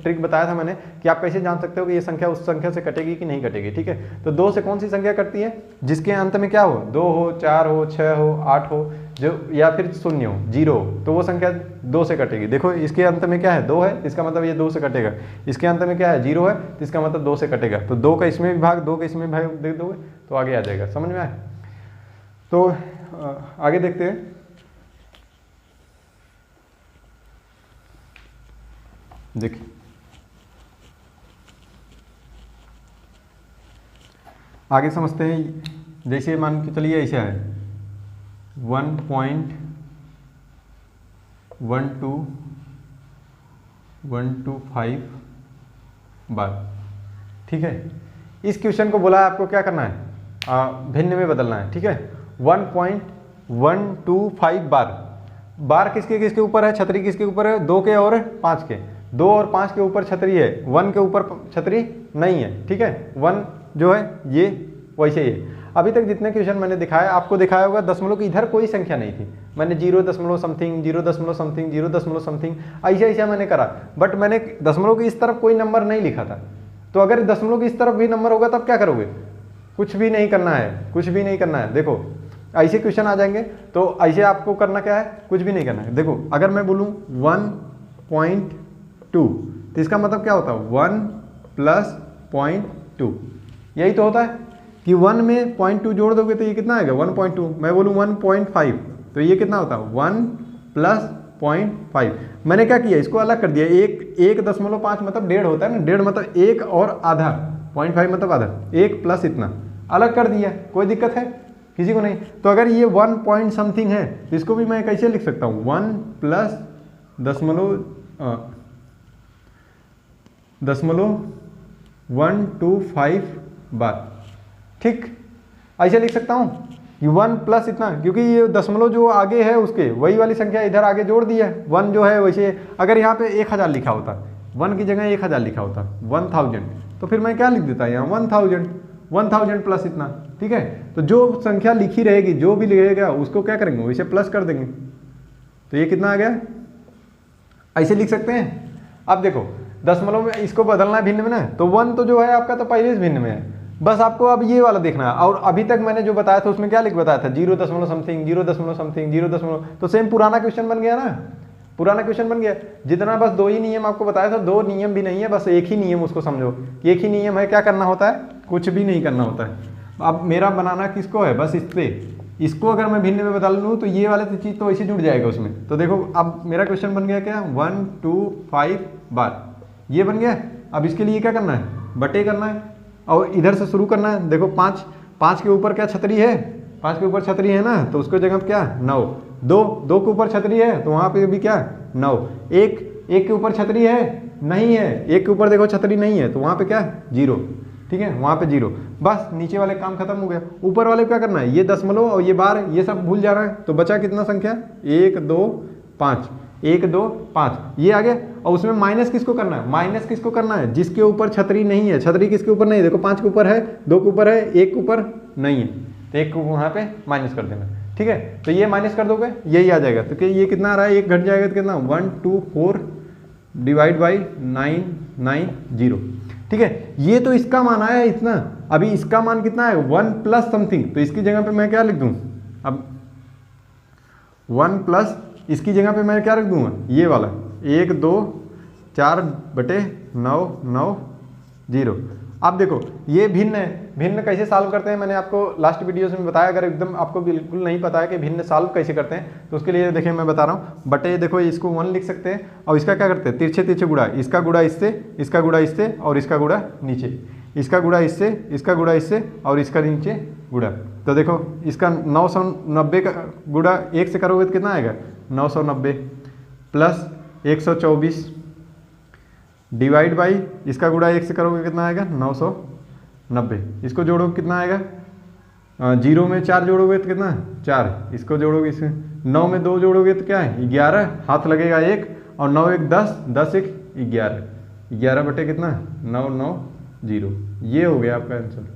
ट्रिक बताया था मैंने कि आप कैसे जान सकते हो कि ये संख्या उस संख्या से कटेगी कि नहीं कटेगी। ठीक है, तो 2 से कौन सी संख्या कटती है, जिसके अंत में क्या हो, 2 हो, 4 हो, 6 हो, 8 हो, जो या फिर 0 हो, 0 हो, तो वो संख्या 2 से कटेगी। देखो इसके अंत में क्या है, 2 है, इसका मतलब ये 2 से कटेगा। इसके अंत में क्या है, 0 है, तो इसका मतलब 2 से कटेगा। तो 2 का इसमें भी भाग, 2 का इसमें भाग दे दोगे तो आगे आ जाएगा। समझ में आया। तो आगे देखते हैं। देखिए आगे समझते हैं। जैसे मान के चलिए ऐसा है 1.12125 बार। ठीक है, इस क्वेश्चन को बोला है आपको क्या करना है, भिन्न में बदलना है। ठीक है, 1.125 बार किसके किसके ऊपर है, छतरी किसके ऊपर है, 2 के और 5 के। 2 और 5 के ऊपर छतरी है, 1 के ऊपर छतरी नहीं है। ठीक है, 1 जो है ये वैसे ही है। अभी तक जितने क्वेश्चन मैंने दिखाया आपको दिखाया होगा दशमलव की इधर कोई संख्या नहीं थी। मैंने 0 दशमलव समथिंग, 0 दशमलव समथिंग, 0 दशमलव समथिंग ऐसा मैंने करा, बट मैंने दशमलव की इस तरफ कोई नंबर नहीं लिखा था। तो अगर दशमलव की इस तरफ भी नंबर होगा तब क्या करोगे, कुछ भी नहीं करना है, कुछ भी नहीं करना है। देखो ऐसे क्वेश्चन आ जाएंगे तो ऐसे आपको करना क्या है, कुछ भी नहीं करना है। देखो अगर मैं बोलूँ 1.2 तो इसका मतलब क्या होता है, 1 + 0.2, यही तो होता है कि 1 में 0.2 जोड़ दोगे तो ये कितना आएगा, 1.2। मैं बोलूँ 1.5 तो ये कितना होता है, 1 + 0.5। मैंने क्या किया, इसको अलग कर दिया। 1.5 मतलब 1.5 होता है ना, 1.5 मतलब 1 और आधा, 0.5 मतलब आधा, 1 प्लस इतना अलग कर दिया। कोई दिक्कत है किसी को नहीं। तो अगर ये 1 पॉइंट समथिंग है तो इसको भी मैं कैसे लिख सकता हूँ, 1 + 0.125 बार। ठीक, ऐसे लिख सकता हूँ कि 1 प्लस इतना, क्योंकि ये दशमलव जो आगे है उसके वही वाली संख्या इधर आगे जोड़ दी है। 1 जो है वैसे, अगर यहाँ पे 1000 लिखा होता, 1 की जगह 1000 लिखा होता, 1000, तो फिर मैं क्या लिख देता यहाँ 1000 प्लस इतना। ठीक है, तो जो संख्या लिखी रहेगी, जो भी लिखेगा उसको क्या करेंगे, वैसे प्लस कर देंगे। तो ये कितना आ गया, ऐसे लिख सकते हैं। अब देखो दशमलव में इसको बदलना है भिन्न में ना, तो 1 तो जो है आपका तो पहले से भिन्न में है, बस आपको अब ये वाला देखना है। और अभी तक मैंने जो बताया था उसमें क्या बताया था, 0 दशमलव समथिंग, 0 दशमलव समथिंग, 0 दशमलव, तो सेम पुराना क्वेश्चन बन गया ना, पुराना क्वेश्चन बन गया। जितना बस 2 ही नियम आपको बताया था, 2 नियम भी नहीं है, बस एक ही नियम, उसको समझो एक ही नियम है। क्या करना होता है, कुछ भी नहीं करना होता है। अब मेरा बनाना किसको है, बस इस पे, इसको अगर मैं भिन्न में बदल लूँ तो ये वाले तो चीज़ तो ऐसे जुड़ जाएगा उसमें। तो देखो अब मेरा क्वेश्चन बन गया क्या, 125 बार, ये बन गया। अब इसके लिए क्या करना है, बटे करना है और इधर से शुरू करना है। देखो 5 के ऊपर क्या छतरी है, 5 के ऊपर छतरी है ना, तो उसको जगह क्या 9, 2 के ऊपर छतरी है तो वहाँ पे भी क्या 9, 1 के ऊपर छतरी है नहीं है, 1 के ऊपर देखो छतरी नहीं है तो वहाँ पे क्या 0, ठीक है, वहाँ पे 0, बस नीचे वाले काम खत्म हो गया। ऊपर वाले को क्या करना है, ये दशमलव और ये बार ये सब भूल जाना है। तो बचा कितना संख्या, 1 2 5, 1 2 5 ये आ गया। और उसमें माइनस किसको करना है, माइनस किसको करना है, जिसके ऊपर छतरी नहीं है। छतरी किसके ऊपर नहीं है, देखो 5 के ऊपर है, 2 के ऊपर है, 1 के ऊपर नहीं है, तो 1 को वहाँ पे माइनस कर देना। ठीक है, तो ये माइनस कर दोगे यही आ जाएगा। तो ये कितना आ रहा है, 1 घट जाएगा तो कितना, 1 2 4 डिवाइड बाई 9 9 0। ठीक है, ये तो इसका मान आया इतना। अभी इसका मान कितना है, 1 प्लस समथिंग, तो इसकी जगह पे मैं क्या लिख दूँ, अब 1 प्लस इसकी जगह पे मैं क्या रख दूंगा, ये वाला 1 2 4 बटे 9 9 0। अब देखो ये भिन्न है, भिन्न कैसे सॉल्व करते हैं मैंने आपको लास्ट वीडियोस में बताया। अगर एकदम आपको बिल्कुल नहीं पता है कि भिन्न सॉल्व कैसे करते हैं तो उसके लिए देखिए मैं बता रहा हूँ। बटे देखो इसको 1 लिख सकते हैं और इसका क्या करते हैं, तिरछे तिरछे गुणा, इसका गुणा इससे, इसका गुणा इससे और इसका गुणा नीचे, इसका गुणा इससे, इसका गुणा इससे और इसका नीचे गुणा। तो देखो इसका 990 का गुणा 1 से करोगे तो कितना आएगा, 990 प्लस 124 डिवाइड बाई इसका गुणा 1 से करोगे कितना आएगा, 990। इसको जोड़ोगे कितना आएगा, 0 में 4 जोड़ोगे तो कितना 4, इसको जोड़ोगे इसमें 9 में 2 जोड़ोगे तो क्या है 11, हाथ लगेगा 1 और 9 1 10, 10 1 11, 11 बटे कितना 9 9 0। ये हो गया आपका आंसर।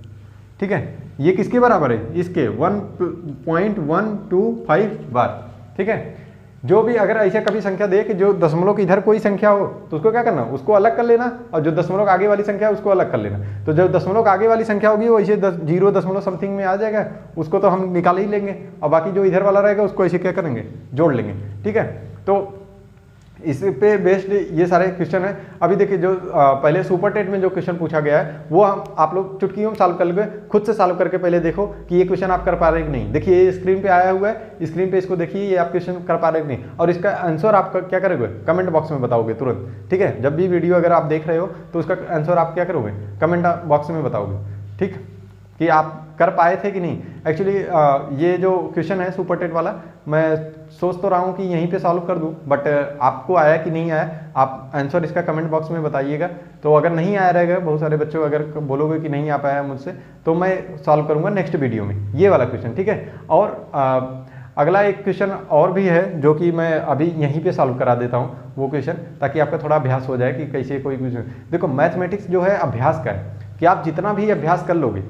ठीक है, ये किसके बराबर है, इसके 1.125 बार। ठीक है, जो भी अगर ऐसे कभी संख्या दे कि जो दशमलव की इधर कोई संख्या हो तो उसको क्या करना, उसको अलग कर लेना, और जो दशमलव आगे वाली संख्या है उसको अलग कर लेना। तो जो दशमलव आगे वाली संख्या होगी वो ऐसे 0 दशमलव समथिंग में आ जाएगा, उसको तो हम निकाल ही लेंगे, और बाकी जो इधर वाला रहेगा उसको ऐसे क्या करेंगे, जोड़ लेंगे। ठीक है, तो इस पे बेस्ड ये सारे क्वेश्चन है। अभी देखिए जो पहले सुपर टेट में जो क्वेश्चन पूछा गया है वो हम आप लोग चुटकियों में सॉल्व कर लोगे, खुद से सॉल्व करके पहले देखो कि ये क्वेश्चन आप कर पा रहे हैं कि नहीं। देखिए ये स्क्रीन पे आया हुआ है, स्क्रीन पे इसको देखिए, ये आप क्वेश्चन कर पा रहे हैं कि नहीं, और इसका आंसर आप क्या करोगे, कमेंट बॉक्स में बताओगे तुरंत। ठीक है, जब भी वीडियो अगर आप देख रहे हो तो उसका आंसर आप क्या करोगे, कमेंट बॉक्स में बताओगे। ठीक, कि आप कर पाए थे कि नहीं। एक्चुअली ये जो क्वेश्चन है सुपर टेट वाला मैं सोच तो रहा हूँ कि यहीं पे सॉल्व कर दूँ, बट आपको आया कि नहीं आया, आप आंसर इसका कमेंट बॉक्स में बताइएगा। तो अगर नहीं आया रहेगा, बहुत सारे बच्चों अगर बोलोगे कि नहीं आ पाया मुझसे, तो मैं सॉल्व करूँगा नेक्स्ट वीडियो में ये वाला क्वेश्चन। ठीक है, और अगला एक क्वेश्चन और भी है जो कि मैं अभी यहीं पे सॉल्व करा देता हूँ वो क्वेश्चन, ताकि आपका थोड़ा अभ्यास हो जाए कि कैसे कोई क्वेश्चन। देखो मैथमेटिक्स जो है अभ्यास का है, कि आप जितना भी अभ्यास कर लोगे,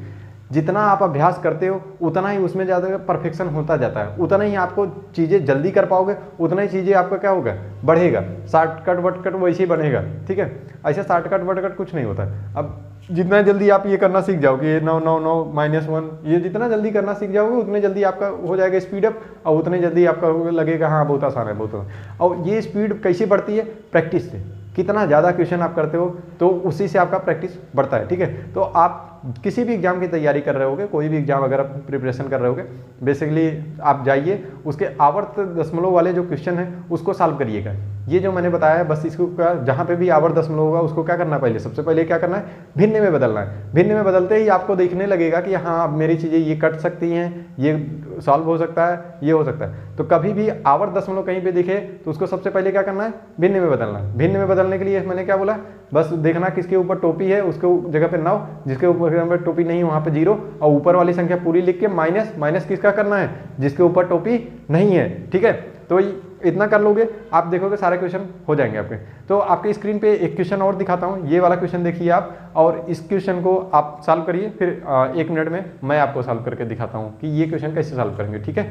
जितना आप अभ्यास करते हो उतना ही उसमें ज़्यादा परफेक्शन होता जाता है, उतना ही आपको चीज़ें जल्दी कर पाओगे, उतना ही चीज़ें आपका क्या होगा, बढ़ेगा। शॉर्टकट वटकट वैसे ही बनेगा। ठीक है, ऐसे शॉर्टकट वटकट कुछ नहीं होता है। अब जितना जल्दी आप ये करना सीख जाओगे, ये 9 9 9 -1, ये जितना जल्दी करना सीख जाओगे उतने जल्दी आपका हो जाएगा स्पीड अप, और उतने जल्दी आपका लगेगा हाँ बहुत आसान है, बहुत आसान। और ये स्पीड कैसे बढ़ती है, प्रैक्टिस से। कितना ज़्यादा क्वेश्चन आप करते हो तो उसी से आपका प्रैक्टिस बढ़ता है। ठीक है, तो आप किसी भी एग्जाम की तैयारी कर रहे होगे, कोई भी एग्जाम अगर आप प्रिपरेशन कर रहे होगे, बेसिकली आप जाइए उसके आवर्त दशमलव वाले जो क्वेश्चन है उसको सॉल्व करिएगा। ये जो मैंने बताया है बस इसको जहाँ पे भी आवर्त दशमलव होगा उसको क्या करना है, पहले सबसे पहले क्या करना है, भिन्न में बदलना है। भिन्न में बदलते ही आपको देखने लगेगा कि हाँ अब मेरी चीज़ें ये कट सकती हैं, ये सॉल्व हो सकता है, ये हो सकता है। तो कभी भी आवर्त दशमलव कहीं पे दिखे तो उसको सबसे पहले क्या करना है, भिन्न में बदलना है। भिन्न में बदलने के लिए मैंने क्या बोला, बस देखना किसके ऊपर टोपी है उसके जगह पे 9, जिसके ऊपर टोपी नहीं वहाँ पे 0, और ऊपर वाली संख्या पूरी लिख के माइनस माइनस किसका करना है, जिसके ऊपर टोपी नहीं है। ठीक है, तो इतना कर लोगे आप देखोगे सारे क्वेश्चन हो जाएंगे आपके। तो आपके स्क्रीन पे एक क्वेश्चन और दिखाता हूँ, ये वाला क्वेश्चन देखिए आप, और इस क्वेश्चन को आप सॉल्व करिए, फिर 1 मिनट में मैं आपको सॉल्व करके दिखाता हूँ कि ये क्वेश्चन कैसे सॉल्व करेंगे। ठीक है,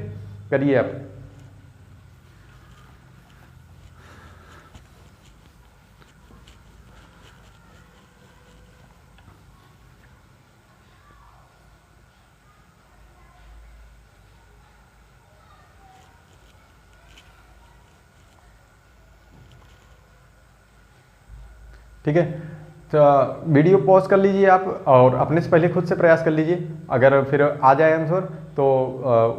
करिए आप। ठीक है, तो वीडियो पॉज कर लीजिए आप और अपने से पहले खुद से प्रयास कर लीजिए। अगर फिर आ जाए आंसर तो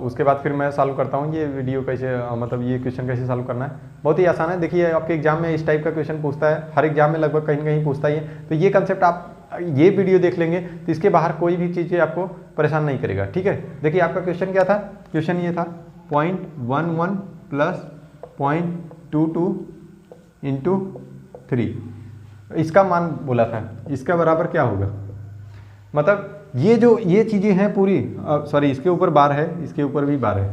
उसके बाद फिर मैं सॉल्व करता हूँ ये वीडियो कैसे, मतलब ये क्वेश्चन कैसे सॉल्व करना है। बहुत ही आसान है। देखिए आपके एग्जाम में इस टाइप का क्वेश्चन पूछता है, हर एग्जाम में लगभग कहीं ना कहीं पूछता ही है। तो ये कंसेप्ट आप ये वीडियो देख लेंगे तो इसके बाहर कोई भी चीज़ें आपको परेशान नहीं करेगा। ठीक है, देखिए आपका क्वेश्चन क्या था, क्वेश्चन ये था 0.11 प्लस 0.22 × 3, इसका मान बोला था, इसका बराबर क्या होगा। मतलब ये चीज़ें हैं पूरी, सॉरी इसके ऊपर बार है, इसके ऊपर भी बार है,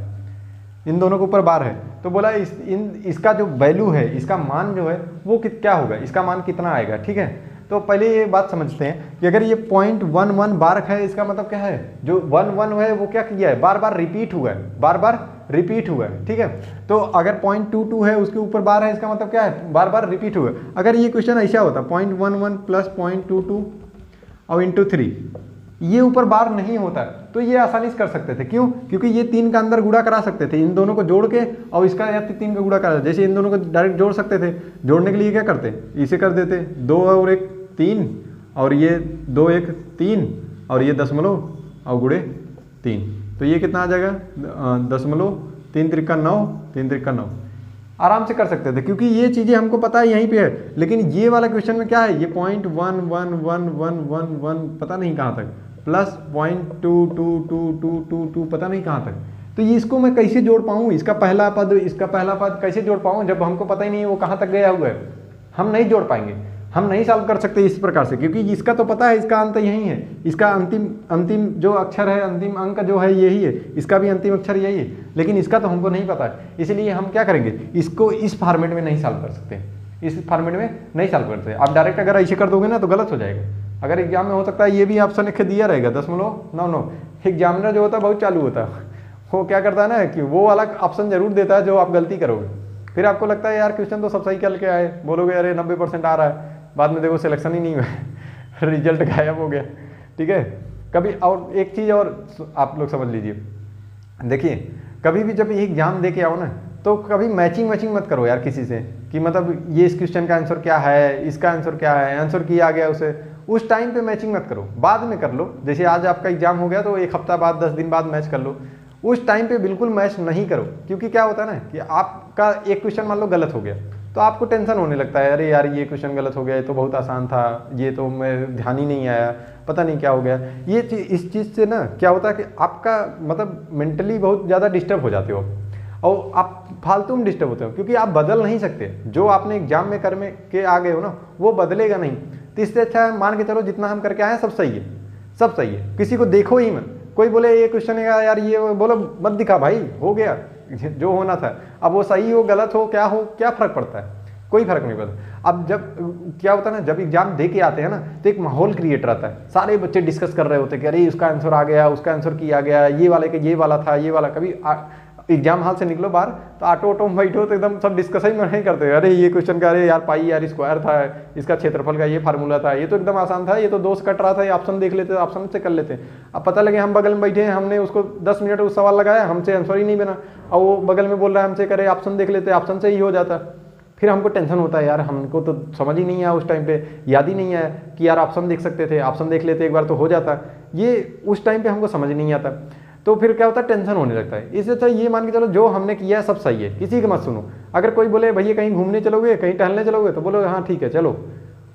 इन दोनों के ऊपर बार है। तो बोला इसका जो वैल्यू है, इसका मान जो है वो क्या होगा, इसका मान कितना आएगा, ठीक है। तो पहले ये बात समझते हैं कि अगर ये 0.11 बार है, इसका मतलब क्या है, जो 11 है वो क्या किया है, बार बार रिपीट हुआ है, बार बार रिपीट हुआ है, ठीक है। तो अगर 0.22 है उसके ऊपर बार है, इसका मतलब क्या है, बार बार रिपीट हुआ है। अगर ये क्वेश्चन ऐसा होता 0.11 प्लस 0.22 और इंटू 3, ये ऊपर बार नहीं होता तो ये आसानी से कर सकते थे। क्यों? क्योंकि ये 3 का अंदर गुणा करा सकते थे, इन दोनों को जोड़ के, और इसका या 3 का गुणा करा, जैसे इन दोनों को डायरेक्ट जोड़ सकते थे। जोड़ने के लिए क्या करते, इसे कर देते 2 और 1 3, और ये 2 1 3, और ये दशमलव और गुणे 3, तो ये कितना आ जाएगा, दशमलव 3 त्रिका 9, 3 त्रिका 9, आराम से कर सकते थे क्योंकि ये चीज़ें हमको पता है यहीं पे है। लेकिन ये वाला क्वेश्चन में क्या है, ये 0.111111 पता नहीं कहाँ तक, प्लस 0.222222 पता नहीं कहाँ तक। तो ये इसको मैं कैसे जोड़ पाऊँ, इसका पहला पद कैसे जोड़ पाऊँ जब हमको पता ही नहीं है वो कहाँ तक गया हुआ है। हम नहीं जोड़ पाएंगे, हम नहीं सॉल्व कर सकते इस प्रकार से, क्योंकि इसका तो पता है इसका अंत यही है, इसका अंतिम जो अक्षर है, अंतिम अंक जो है यही है, इसका भी अंतिम अक्षर यही है, लेकिन इसका तो हमको नहीं पता है। इसलिए हम क्या करेंगे, इसको इस फॉर्मेट में नहीं सॉल्व कर सकते, इस फॉर्मेट में नहीं सॉल्व कर सकते। आप डायरेक्ट अगर ऐसे कर दोगे ना तो गलत हो जाएगा। अगर एग्जाम में हो सकता है ये भी ऑप्शन एक दिया रहेगा 0.99, एग्जामिनर जो होता है बहुत चालू होता है, वो क्या करता है ना कि वो वाला ऑप्शन जरूर देता है जो आप गलती करोगे, फिर आपको लगता है यार क्वेश्चन तो सब सही कर के आए, बोलोगे अरे 90% आ रहा है, बाद में देखो सिलेक्शन ही नहीं हुआ, रिजल्ट गायब हो गया, ठीक है। कभी और एक चीज़ और आप लोग समझ लीजिए, देखिए कभी भी जब एग्जाम दे के आओ ना तो कभी मैचिंग मत करो यार किसी से, कि मतलब ये इस क्वेश्चन का आंसर क्या है, इसका आंसर क्या है, आंसर किया गया उसे, उस टाइम पे मैचिंग मत करो, बाद में कर लो। जैसे आज आपका एग्जाम हो गया तो 1 हफ्ता बाद 10 दिन बाद मैच कर लो, उस टाइम पे बिल्कुल मैच नहीं करो। क्योंकि क्या होता है ना कि आपका एक क्वेश्चन मान लो गलत हो गया तो आपको टेंशन होने लगता है, अरे यार ये क्वेश्चन गलत हो गया, ये तो बहुत आसान था, ये तो मैं ध्यान ही नहीं आया, पता नहीं क्या हो गया। ये इस चीज़ से ना क्या होता है कि आपका मतलब मेंटली बहुत ज़्यादा डिस्टर्ब हो जाते हो, और आप फालतू में डिस्टर्ब होते हो, क्योंकि आप बदल नहीं सकते। जो आपने एग्जाम में कर में के आ गए हो ना वो बदलेगा नहीं। तो इससे अच्छा है मान के चलो जितना हम करके आए हैं सब सही है, सब सही है, किसी को देखो ही मत। कोई बोले ये क्वेश्चन है यार, ये बोलो मत दिखा भाई, हो गया जो होना था। अब वो सही हो गलत हो क्या फ़र्क पड़ता है, कोई फर्क नहीं पड़ता। अब जब क्या होता है ना, जब एग्जाम दे के आते हैं ना तो एक माहौल क्रिएट रहता है, सारे बच्चे डिस्कस कर रहे होते हैं कि अरे उसका आंसर आ गया, उसका आंसर किया गया, ये वाले के ये वाला था, ये वाला। कभी एग्जाम हॉल से निकलो बाहर तो ऑटो में बैठो तो एकदम सब डिस्कशन में नहीं करते, अरे ये क्वेश्चन का अरे यार पाई यार स्क्वायर था, इसका क्षेत्रफल का ये फार्मूला था, ये तो एकदम आसान था, ये तो 2 से कट रहा था, ये ऑप्शन देख लेते, ऑप्शन से कर लेते। अब पता लगे हम बगल में बैठे हैं, हमने उसको 10 मिनट उस सवाल लगाया, हमसे आंसर ही नहीं बना, और वो बगल में बोल रहा है हमसे करे ऑप्शन देख लेते, ऑप्शन से ही हो जाता। फिर हमको टेंशन होता है यार, हमको तो समझ ही नहीं आया उस टाइम पे, याद ही नहीं आया कि यार ऑप्शन देख सकते थे, ऑप्शन देख लेते एक बार तो हो जाता। ये उस टाइम पे हमको समझ नहीं आता, तो फिर क्या होता है टेंशन होने लगता है। इससे अच्छा ये मान के चलो जो हमने किया है सब सही है, किसी का मत सुनो। अगर कोई बोले भैया कहीं घूमने चलोगे, कहीं टहलने चलोगे, तो बोलो हाँ ठीक है चलो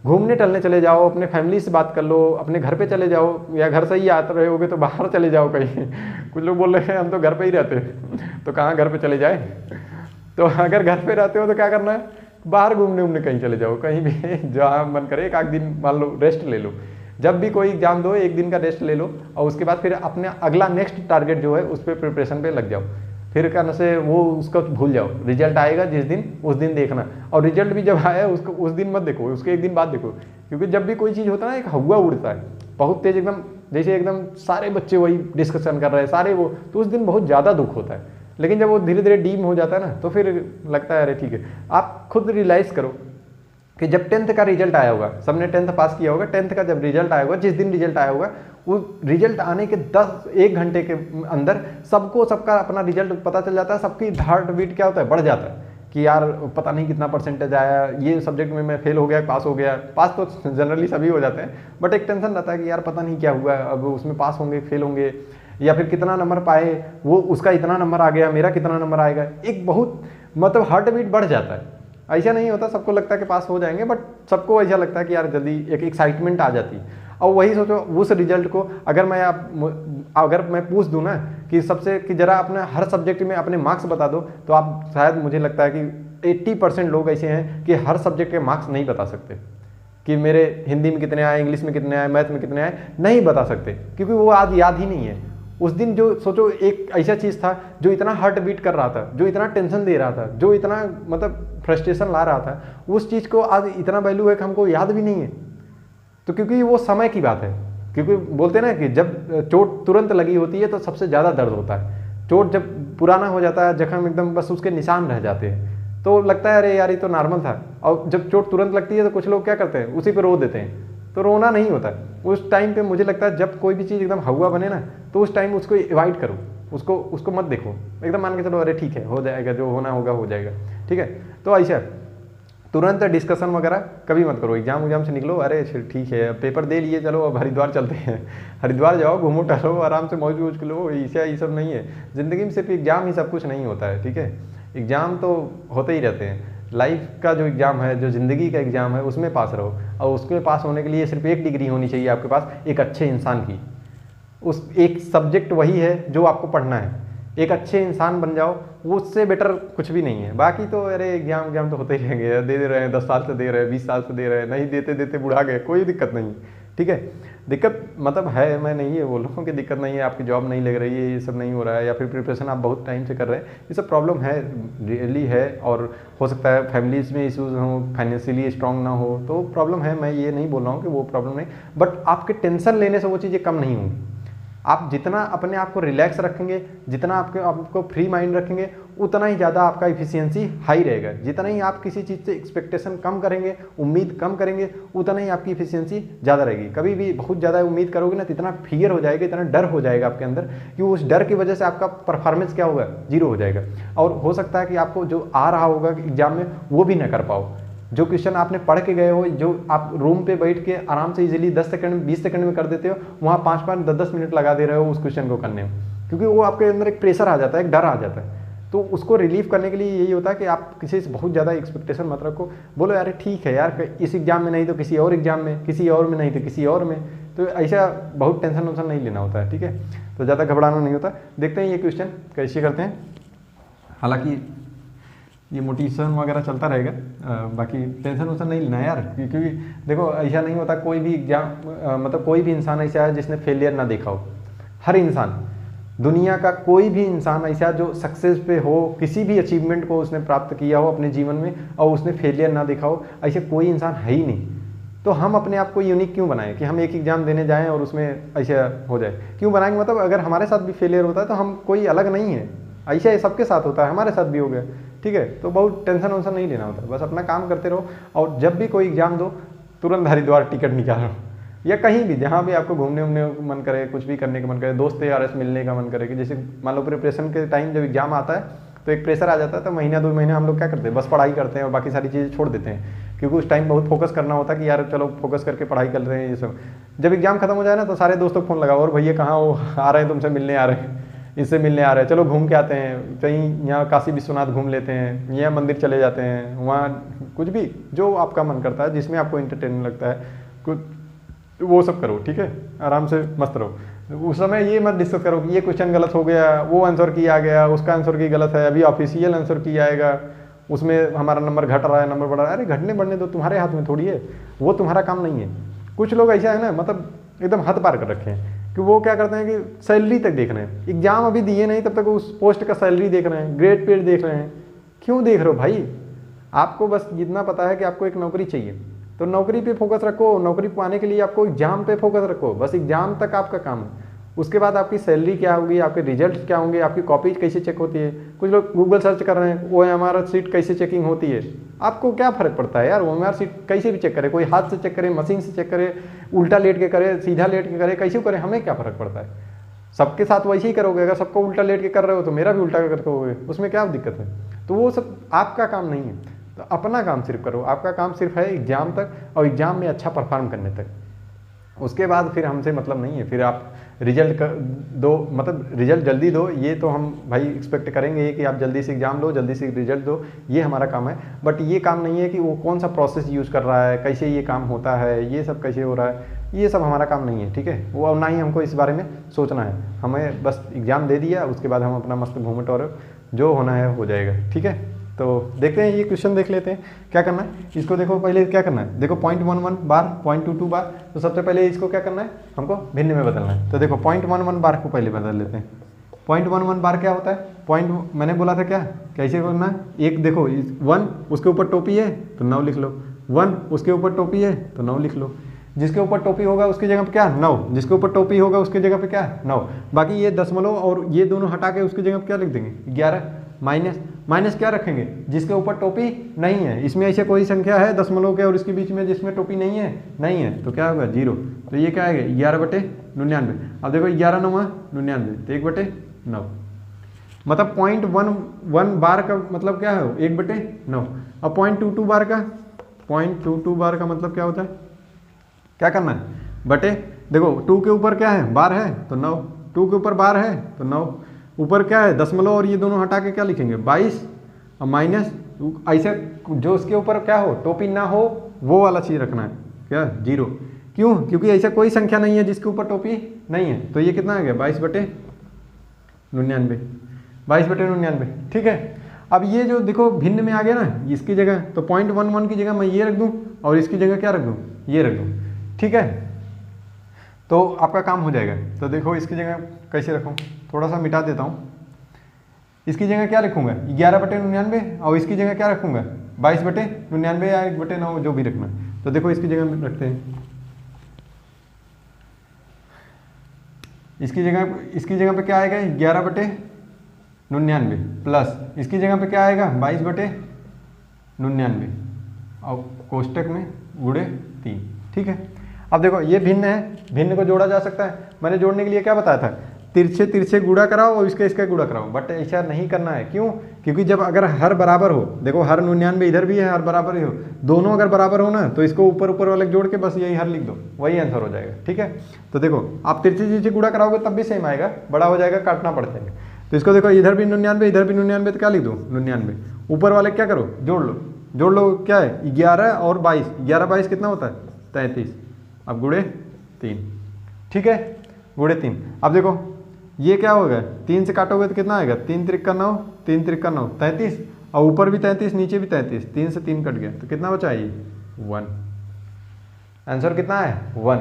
घूमने टहलने चले जाओ, अपने फैमिली से बात कर लो, अपने घर पे चले जाओ, या घर से ही आते रहे होगे तो बाहर चले जाओ कहीं। कुछ लोग बोल रहे हैं हम तो घर पे ही रहते हैं, तो कहाँ घर पे चले जाए। तो अगर घर पे रहते हो तो क्या करना है, बाहर घूमने कहीं चले जाओ, कहीं भी जहाँ मन करे, 1 दिन मान लो रेस्ट ले लो। जब भी कोई एग्जाम दो 1 दिन का रेस्ट ले लो, और उसके बाद फिर अपने अगला नेक्स्ट टारगेट जो है उस पर प्रिपरेशन पे लग जाओ। फिर कहने से वो उसको भूल जाओ, रिजल्ट आएगा जिस दिन उस दिन देखना, और रिजल्ट भी जब आया उसको उस दिन मत देखो, उसके 1 दिन बाद देखो। क्योंकि जब भी कोई चीज़ होता है ना, एक हवा उड़ता है बहुत तेज एकदम, जैसे एकदम सारे बच्चे वही डिस्कशन कर रहे हैं सारे वो, तो उस दिन बहुत ज़्यादा दुख होता है। लेकिन जब वो धीरे धीरे डीम हो जाता है ना तो फिर लगता है अरे ठीक है। आप खुद रियलाइज़ करो कि जब 10th का रिजल्ट आया होगा, सबने 10th पास किया होगा, 10th का जब रिजल्ट आया होगा, जिस दिन रिजल्ट आया होगा, वो रिजल्ट आने के 1 घंटे के अंदर सबका अपना रिजल्ट पता चल जाता है। सबकी हार्ट बीट क्या होता है, बढ़ जाता है कि यार पता नहीं कितना परसेंटेज आया, ये सब्जेक्ट में मैं फेल हो गया, पास हो गया। पास तो जनरली सभी हो जाते हैं, बट एक टेंशन रहता है कि यार पता नहीं क्या हुआ, अब उसमें पास होंगे फेल होंगे, या फिर कितना नंबर पाए, वो उसका इतना नंबर आ गया, मेरा कितना नंबर आएगा। एक बहुत मतलब हार्ट बीट बढ़ जाता है। ऐसा नहीं होता, सबको लगता है कि पास हो जाएंगे, बट सबको ऐसा लगता है कि यार जल्दी एक एक्साइटमेंट आ जाती है। और वही सोचो उस रिजल्ट को अगर मैं पूछ दूँ ना कि सबसे कि जरा अपने हर सब्जेक्ट में अपने मार्क्स बता दो, तो आप शायद मुझे लगता है कि 80% लोग ऐसे हैं कि हर सब्जेक्ट के मार्क्स नहीं बता सकते। कि मेरे हिंदी में कितने आए, इंग्लिश में कितने आए, मैथ में कितने आए, नहीं बता सकते, क्योंकि वो आज याद ही नहीं है। उस दिन जो सोचो एक ऐसा चीज़ था जो इतना हार्ट बीट कर रहा था, जो इतना टेंशन दे रहा था, जो इतना मतलब फ्रस्ट्रेशन ला रहा था, उस चीज़ को आज इतना वैल्यू है कि हमको याद भी नहीं है। तो क्योंकि वो समय की बात है, क्योंकि बोलते हैं ना कि जब चोट तुरंत लगी होती है तो सबसे ज़्यादा दर्द होता है। चोट जब पुराना हो जाता है, जख्म एकदम बस उसके निशान रह जाते हैं, तो लगता है अरे यार ये तो नॉर्मल था। और जब चोट तुरंत लगती है तो कुछ लोग क्या करते हैं, उसी पे रो देते हैं। तो रोना नहीं होता उस टाइम पे। मुझे लगता है जब कोई भी चीज़ एकदम हवा बने ना, तो उस टाइम उसको अवॉइड करो, उसको मत देखो, एकदम मान के चलो अरे ठीक है हो जाएगा, जो होना होगा हो जाएगा, ठीक है। तो ऐसा तुरंत डिस्कशन वगैरह कभी मत करो। एग्जाम से निकलो, अरे ठीक है पेपर दे लिए, चलो अब हरिद्वार चलते हैं, हरिद्वार जाओ, घूमो टहलो, आराम से मौज वूज लो। ऐसा ये सब नहीं है ज़िंदगी में, सिर्फ एग्जाम ही सब कुछ नहीं होता है, ठीक है। एग्ज़ाम तो होते ही रहते हैं। लाइफ का जो एग्ज़ाम है, जो ज़िंदगी का एग्ज़ाम है, उसमें पास रहो। और उसमें पास होने के लिए सिर्फ एक डिग्री होनी चाहिए आपके पास, एक अच्छे इंसान की। उस एक सब्जेक्ट वही है जो आपको पढ़ना है, एक अच्छे इंसान बन जाओ, उससे बेटर कुछ भी नहीं है। बाकी तो अरे एग्जाम तो होते ही रहेंगे, दे रहे हैं 10 साल से दे रहे हैं, 20 साल से दे रहे हैं, नहीं देते देते बुढ़ा गए, कोई दिक्कत नहीं, ठीक है। दिक्कत मतलब है, मैं नहीं ये बोल रहा हूँ कि दिक्कत नहीं है, आपकी जॉब नहीं लग रही है, ये सब नहीं हो रहा है, या फिर प्रिपरेशन आप बहुत टाइम से कर रहे हैं, ये सब प्रॉब्लम है, रियली है। और हो सकता है फैमिलीज़ में इश्यूज़ हों, फाइनेंशियली स्ट्रांग ना हो, तो प्रॉब्लम है। मैं ये नहीं बोल रहा हूँ कि वो प्रॉब्लम नहीं, बट आपके टेंशन लेने से वो चीज़ें कम नहीं होंगी। आप जितना अपने आप को रिलैक्स रखेंगे, जितना आपको फ्री माइंड रखेंगे, उतना ही ज़्यादा आपका इफिशियंसी हाई रहेगा। जितना ही आप किसी चीज़ से एक्सपेक्टेशन कम करेंगे, उम्मीद कम करेंगे, उतना ही आपकी इफिशियंसी ज़्यादा रहेगी। कभी भी बहुत ज़्यादा उम्मीद करोगे ना, तो इतना फियर हो जाएगा, इतना डर हो जाएगा आपके अंदर, कि उस डर की वजह से आपका परफॉर्मेंस क्या होगा, जीरो हो जाएगा। और हो सकता है कि आपको जो आ रहा होगा एग्जाम में वो भी ना कर पाओ। जो क्वेश्चन आपने पढ़ के गए हो, जो आप रूम पे बैठ के आराम से इजीली 10 सेकंड 20 सेकंड में कर देते हो, वहाँ 5-5 10-10 मिनट लगा दे रहे हो उस क्वेश्चन को करने में, क्योंकि वो आपके अंदर एक प्रेशर आ जाता है, एक डर आ जाता है। तो उसको रिलीव करने के लिए यही होता है कि आप किसी से बहुत ज़्यादा एक्सपेक्टेशन मत रखो। बोलो यार ठीक है यार, इस एग्जाम में नहीं तो किसी और एग्जाम में, किसी और में नहीं तो किसी और में। तो ऐसा बहुत टेंशन वेंशन नहीं लेना होता है, ठीक है। तो ज़्यादा घबराना नहीं होता। देखते हैं ये क्वेश्चन कैसे करते हैं। हालांकि ये मोटिवेशन वगैरह चलता रहेगा, बाकी टेंशन वेंशन नहीं लेना यार, क्योंकि देखो ऐसा नहीं होता कोई भी एग्जाम, मतलब कोई भी इंसान ऐसा है जिसने फेलियर ना देखा हो। हर इंसान, दुनिया का कोई भी इंसान ऐसा जो सक्सेस पे हो, किसी भी अचीवमेंट को उसने प्राप्त किया हो अपने जीवन में और उसने फेलियर ना देखा हो, ऐसे कोई इंसान है ही नहीं। तो हम अपने आप को यूनिक क्यों बनाएं कि हम एक एग्जाम देने जाएं और उसमें ऐसा हो जाए? क्यों बनाएंगे? मतलब अगर हमारे साथ भी फेलियर होता है तो हम कोई अलग नहीं है, ऐसा ये सबके साथ होता है, हमारे साथ भी हो गया, ठीक है। तो बहुत टेंशन वेंशन नहीं लेना होता, बस अपना काम करते रहो। और जब भी कोई एग्जाम दो, तुरंत हरिद्वार टिकट निकालो, या कहीं भी जहाँ भी आपको घूमने उमने का मन करे, कुछ भी करने का मन करे, दोस्त यार से मिलने का मन करे, कि जैसे मान लो प्रिपरेशन के टाइम जब एग्जाम आता है तो एक प्रेशर आ जाता है, तो महीना 2 महीने हम लोग क्या करते हैं, बस पढ़ाई करते हैं और बाकी सारी चीज़ें छोड़ देते हैं, क्योंकि उस टाइम बहुत फोकस करना होता है कि यार चलो फोकस करके पढ़ाई कर रहे हैं ये सब। जब एग्जाम खत्म हो जाए ना, तो सारे दोस्तों को फ़ोन लगाओ, और भैया कहाँ हो, आ रहे हैं तुमसे मिलने आ रहे हैं, इससे मिलने आ रहे हैं, चलो घूम के आते हैं, कहीं यहाँ काशी विश्वनाथ घूम लेते हैं, यहाँ मंदिर चले जाते हैं, वहाँ कुछ भी जो आपका मन करता है, जिसमें आपको इंटरटेन लगता है, कुछ वो सब करो, ठीक है। आराम से मस्त रहो। उस समय ये मत डिस्कस करो कि ये क्वेश्चन गलत हो गया, वो आंसर की आ गया, उसका आंसर की गलत है, अभी ऑफिशियल आंसर की आएगा, उसमें हमारा नंबर घट रहा है, नंबर बढ़ रहा है। अरे घटने बढ़ने दो, तुम्हारे हाथ में थोड़ी है, वो तुम्हारा काम नहीं है। कुछ लोग ऐसा है ना, मतलब एकदम हद पार कर रखे हैं कि वो क्या करते हैं कि सैलरी तक देख रहे हैं, एग्जाम अभी दिए नहीं तब तक उस पोस्ट का सैलरी देख रहे हैं, ग्रेड पेड देख रहे हैं। क्यों देख रहे हो भाई? आपको बस जितना पता है कि आपको एक नौकरी चाहिए, तो नौकरी पे फोकस रखो। नौकरी पाने के लिए आपको एग्जाम पे फोकस रखो, बस एग्जाम तक आपका काम है। उसके बाद आपकी सैलरी क्या होगी, आपके रिजल्ट क्या होंगे, आपकी कॉपी कैसे चेक होती है। कुछ लोग गूगल सर्च कर रहे हैं, OMR सीट कैसे चेकिंग होती है। आपको क्या फ़र्क पड़ता है यार, OMR सीट कैसे भी चेक करे, कोई हाथ से चेक करे, मशीन से चेक करे, उल्टा लेट के करे, सीधा लेट के करे, कैसे करे, हमें क्या फ़र्क पड़ता है। सबके साथ वैसे ही करोगे। अगर सबको उल्टा लेट के कर रहे हो तो मेरा भी उल्टा कर करोगे, उसमें क्या दिक्कत है। तो वो सब आपका काम नहीं है, तो अपना काम सिर्फ करो। आपका काम सिर्फ है एग्जाम तक, और एग्जाम में अच्छा परफॉर्म करने तक। उसके बाद फिर हमसे मतलब नहीं है, फिर आप रिजल्ट दो, मतलब रिजल्ट जल्दी दो, ये तो हम भाई एक्सपेक्ट करेंगे कि आप जल्दी से एग्जाम लो, जल्दी से रिजल्ट दो, ये हमारा काम है। बट ये काम नहीं है कि वो कौन सा प्रोसेस यूज़ कर रहा है, कैसे ये काम होता है, ये सब कैसे हो रहा है, ये सब हमारा काम नहीं है, ठीक है। वो ना ही हमको इस बारे में सोचना है। हमें बस एग्ज़ाम दे दिया, उसके बाद हम अपना मस्त घूमे टोरे, जो होना है हो जाएगा, ठीक है। तो देखते हैं ये क्वेश्चन देख लेते हैं क्या करना है। इसको देखो पहले क्या करना है, देखो 0.11 बार 0.22 बार, तो सबसे पहले इसको क्या करना है, हमको भिन्न में बदलना है। तो देखो 0.11 बार को पहले बदल लेते हैं। 0.11 बार क्या होता है, पॉइंट मैंने बोला था क्या कैसे करना है, एक देखो 1 उसके ऊपर टोपी है तो 9 लिख लो, 1 उसके ऊपर टोपी है तो 9 लिख लो, जिसके ऊपर टोपी होगा उसकी जगह पे क्या 9, जिसके ऊपर टोपी होगा उसकी जगह पे क्या 9, बाकी ये दशमलव और ये दोनों हटा के उसकी जगह पे क्या लिख देंगे 11, माइनस क्या रखेंगे जिसके ऊपर टोपी नहीं है। इसमें ऐसे कोई संख्या है दशमलव के और इसके बीच में जिसमें टोपी नहीं है तो क्या होगा 0, तो ये क्या आएगा 11/99। अब देखो 11 9 99 तो 1/9, मतलब 0.11 बार का मतलब क्या है 1/9। अब 0.22 बार का, 0.22 बार का मतलब क्या होता है, क्या करना है बटे, देखो 2 के ऊपर क्या है बार है तो 9, 2 के ऊपर बार है तो 9, ऊपर क्या है दशमलव और ये दोनों हटा के क्या लिखेंगे 22 और माइनस ऐसे जो उसके ऊपर क्या हो टोपी ना हो वो वाला चीज़ रखना है क्या 0, क्यों, क्योंकि ऐसा कोई संख्या नहीं है जिसके ऊपर टोपी नहीं है। तो ये कितना आ गया 22/99, 22/99, ठीक है। अब ये जो देखो भिन्न में आ गया ना इसकी जगह, तो 0.11 की जगह मैं ये रख दूँ और इसकी जगह क्या रख दूँ ये रख दूँ, ठीक है, तो आपका काम हो जाएगा। तो देखो इसकी जगह कैसे रखूँ, थोड़ा सा मिटा देता हूँ, इसकी जगह क्या रखूँगा 11/99 और इसकी जगह क्या रखूँगा 22/99 या 1/9 जो भी रखना। तो देखो इसकी जगह रखते हैं, इसकी जगह पे क्या आएगा 11/99 प्लस इसकी जगह पे क्या आएगा 22/99 और कोष्टक में गुणे 3, ठीक है। अब देखो ये भिन्न है, भिन्न को जोड़ा जा सकता है, मैंने जोड़ने के लिए क्या बताया था तिरछे गुणा कराओ और इसका गुणा कराओ, बट ऐसा नहीं करना है, क्यों, क्योंकि जब अगर हर बराबर हो, देखो हर 99 इधर भी है हर बराबर ही हो, दोनों अगर बराबर हो ना तो इसको ऊपर वाले जोड़ के बस यही हर लिख दो, वही आंसर हो जाएगा, ठीक है। तो देखो आप तिरछे गुणा कराओगे तब भी सेम आएगा, बड़ा हो जाएगा काटना पड़ जाएगा। तो इसको देखो इधर भी 99 इधर भी 99 तो क्या लिख दो 99, ऊपर वाले क्या करो जोड़ लो क्या है 11 और 22, 11 22 कितना होता है 33, अब गुणे 3, ठीक है, गुणे 3। अब देखो ये क्या होगा 3 से काटोगे तो कितना आएगा 3 त्रिक का 9, 3 त्रिक का 9 33, और ऊपर भी 33 नीचे भी 33, 3 से 3 कट गया तो कितना बचा ये 1, आंसर कितना है 1।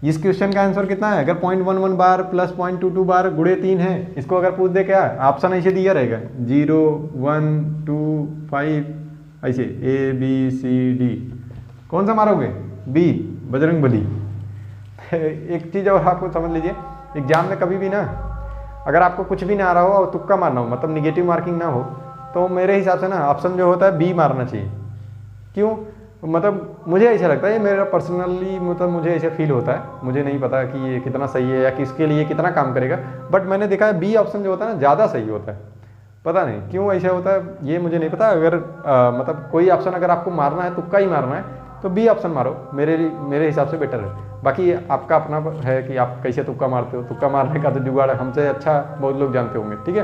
इस क्वेश्चन का आंसर कितना है, अगर 0.11 बार प्लस 0.22 बार गुणे 3 है, इसको अगर पूछ दे क्या ऑप्शन ऐसे दिया रहेगा 0 1 2 5 ऐसे ABCD, कौन सा मारोगे B बजरंगबली। एक चीज़ और आपको समझ लीजिए, एग्जाम में कभी भी ना अगर आपको कुछ भी ना आ रहा हो और तुक्का मारना हो, मतलब निगेटिव मार्किंग ना हो, तो मेरे हिसाब से ना ऑप्शन जो होता है B मारना चाहिए। क्यों, मतलब मुझे ऐसा लगता है, मेरा पर्सनली मतलब मुझे ऐसा फील होता है, मुझे नहीं पता कि ये कितना सही है या किसके लिए कितना काम करेगा, बट मैंने देखा है B ऑप्शन जो होता है ना ज़्यादा सही होता है, पता नहीं क्यों ऐसा होता है, ये मुझे नहीं पता। अगर मतलब कोई ऑप्शन अगर आपको मारना है, तुक्का ही मारना है, तो B ऑप्शन मारो, मेरे हिसाब से बेटर है। बाकी आपका अपना है कि आप कैसे तुक्का मारते हो, तुक्का मारने का तो जुगाड़ हमसे अच्छा बहुत लोग जानते होंगे, ठीक है,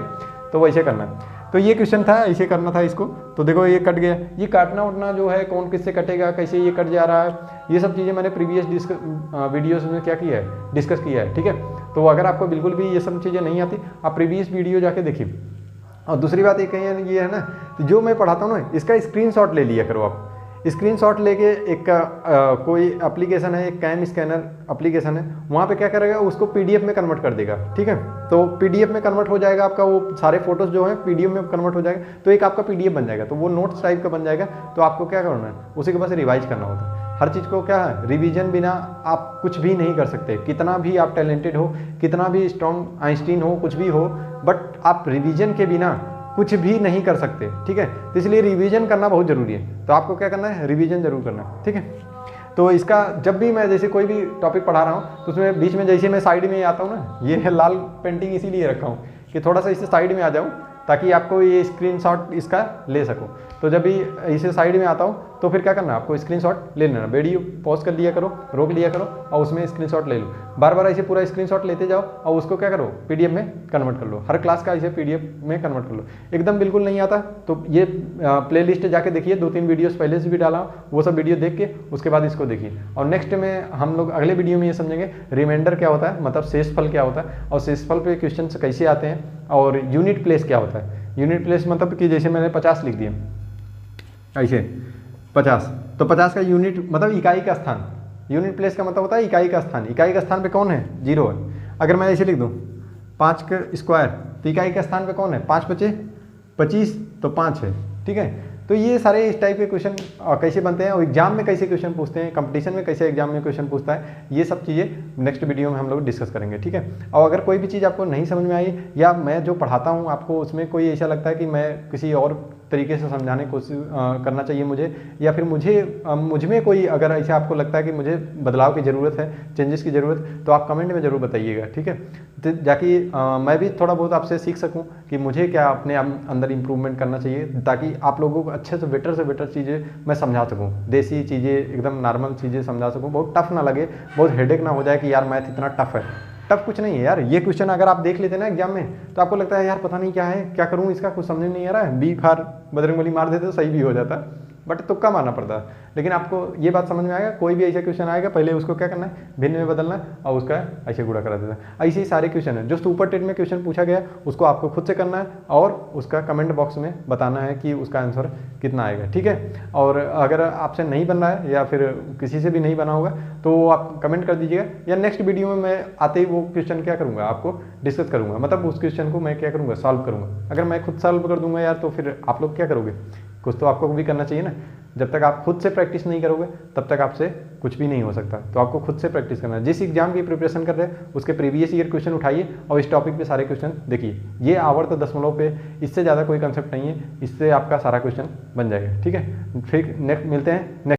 तो वैसे करना है। तो ये क्वेश्चन था, ऐसे करना था इसको। तो देखो ये कट गया, ये काटना उठना जो है कौन किससे कटेगा, कैसे ये कट जा रहा है, ये सब चीज़ें मैंने प्रीवियस वीडियोस में क्या किया है डिस्कस किया है, ठीक है। तो अगर आपको बिल्कुल भी ये सब चीज़ें नहीं आती, आप प्रीवियस वीडियो जाके देखिए। और दूसरी बात ये है ना, जो मैं पढ़ाता हूँ ना इसका स्क्रीनशॉट ले लिया करो आप, स्क्रीनशॉट लेके एक कोई एप्लीकेशन है, एक कैम स्कैनर एप्लीकेशन है, वहाँ पे क्या करेगा उसको PDF में कन्वर्ट कर देगा, ठीक है। तो PDF में कन्वर्ट हो जाएगा आपका, वो सारे फोटोज़ जो हैं PDF में कन्वर्ट हो जाएगा, तो एक आपका PDF बन जाएगा, तो वो नोट्स टाइप का बन जाएगा। तो आपको क्या करना है, उसी के बस रिवाइज करना होता है। हर चीज़ को क्या है, रिवीजन बिना आप कुछ भी नहीं कर सकते, कितना भी आप टैलेंटेड हो, कितना भी स्ट्रॉन्ग आइंस्टीन हो, कुछ भी हो, बट आप रिवीजन के बिना कुछ भी नहीं कर सकते, ठीक है। तो इसलिए रिवीजन करना बहुत ज़रूरी है। तो आपको क्या करना है, रिवीजन जरूर करना है, ठीक है। तो इसका जब भी मैं जैसे कोई भी टॉपिक पढ़ा रहा हूँ तो उसमें बीच में जैसे मैं साइड में आता हूँ ना, ये है लाल पेंटिंग इसीलिए रखा हूँ कि थोड़ा सा इससे साइड में आ जाऊँ ताकि आपको ये स्क्रीनशॉट इसका ले सको। तो जब भी इसे साइड में आता हूँ तो फिर क्या करना है, आपको स्क्रीनशॉट ले लेना, वीडियो पॉज कर लिया करो, रोक लिया करो और उसमें स्क्रीनशॉट ले लो। बार बार ऐसे पूरा स्क्रीनशॉट लेते जाओ और उसको क्या करो PDF में कन्वर्ट कर लो, हर क्लास का ऐसे PDF में कन्वर्ट कर लो। एकदम बिल्कुल नहीं आता तो ये प्लेलिस्ट जाके देखिए, 2-3 वीडियोस पहले से भी डाला, वो सब वीडियो देख के उसके बाद इसको देखिए। और नेक्स्ट में हम लोग अगले वीडियो में ये समझेंगे रिमाइंडर क्या होता है, मतलब शेषफल क्या होता है, और शेषफल पे क्वेश्चन कैसे आते हैं, और यूनिट प्लेस क्या होता है। यूनिट प्लेस मतलब कि जैसे मैंने 50 लिख दिया ऐसे 50, तो 50 का यूनिट मतलब इकाई का स्थान, यूनिट प्लेस का मतलब होता है इकाई का स्थान। इकाई का स्थान पे कौन है? 0 है। अगर मैं ऐसे लिख दूँ 5 का स्क्वायर, तो इकाई के स्थान पे कौन है? 5 बचे 25, तो 5 है। ठीक है, तो ये सारे इस टाइप के क्वेश्चन कैसे बनते हैं और एग्जाम में कैसे क्वेश्चन पूछते हैं, कंपटीशन में कैसे एग्जाम में क्वेश्चन पूछता है, ये सब चीज़ें नेक्स्ट वीडियो में हम लोग डिस्कस करेंगे। ठीक है, और अगर कोई भी चीज़ आपको नहीं समझ में आई या मैं जो पढ़ाता हूँ आपको उसमें कोई ऐसा लगता है कि मैं किसी और तरीके से समझाने की कोशिश करना चाहिए मुझे, या फिर मुझ में कोई अगर ऐसा आपको लगता है कि मुझे बदलाव की ज़रूरत है, चेंजेस की ज़रूरत, तो आप कमेंट में ज़रूर बताइएगा। ठीक है, तो जाकि मैं भी थोड़ा बहुत आपसे सीख सकूं कि मुझे क्या अपने अंदर इम्प्रूवमेंट करना चाहिए, ताकि आप लोगों को अच्छे से बेटर चीज़ें मैं समझा सकूं, देसी चीज़ें एकदम नॉर्मल चीज़ें समझा सकूं, बहुत टफ ना लगे, बहुत हेडेक ना हो जाए कि यार मैथ इतना टफ है। टफ कुछ नहीं है यार, ये क्वेश्चन अगर आप देख लेते ना एग्जाम में तो आपको लगता है यार पता नहीं क्या है, क्या करूँ इसका, कुछ समझ नहीं आ रहा है, बी फार बजरंगबली मार देते तो सही भी हो जाता, बट तुक्का मारना पड़ता है। लेकिन आपको ये बात समझ में आएगा, कोई भी ऐसा क्वेश्चन आएगा पहले उसको क्या करना है, भिन्न में बदलना है और उसका ऐसे गुणा करा देना है। ऐसे ही सारे क्वेश्चन है जो सुपर टेट में क्वेश्चन पूछा गया उसको आपको खुद से करना है और उसका कमेंट बॉक्स में बताना है कि उसका आंसर कितना आएगा। ठीक है, और अगर आपसे नहीं बन रहा है या फिर किसी से भी नहीं बना होगा तो आप कमेंट कर दीजिएगा, या नेक्स्ट वीडियो में मैं आते ही वो क्वेश्चन क्या करूँगा आपको डिस्कस करूँगा, मतलब उस क्वेश्चन को मैं क्या करूँगा, सॉल्व करूँगा। अगर मैं खुद सॉल्व कर दूंगा यार तो फिर आप लोग क्या करोगे, कुछ तो आपको भी करना चाहिए ना। जब तक आप खुद से प्रैक्टिस नहीं करोगे तब तक आपसे कुछ भी नहीं हो सकता, तो आपको खुद से प्रैक्टिस करना है। जिस एग्जाम की प्रिपरेशन कर रहे हैं उसके प्रीवियस ईयर क्वेश्चन उठाइए और इस टॉपिक पे सारे क्वेश्चन देखिए। ये आवर्त दशमलव पे, इससे ज़्यादा कोई कंसेप्ट नहीं है, इससे आपका सारा क्वेश्चन बन जाएगा। ठीक है, फिर नेक्स्ट मिलते हैं नेक्स्ट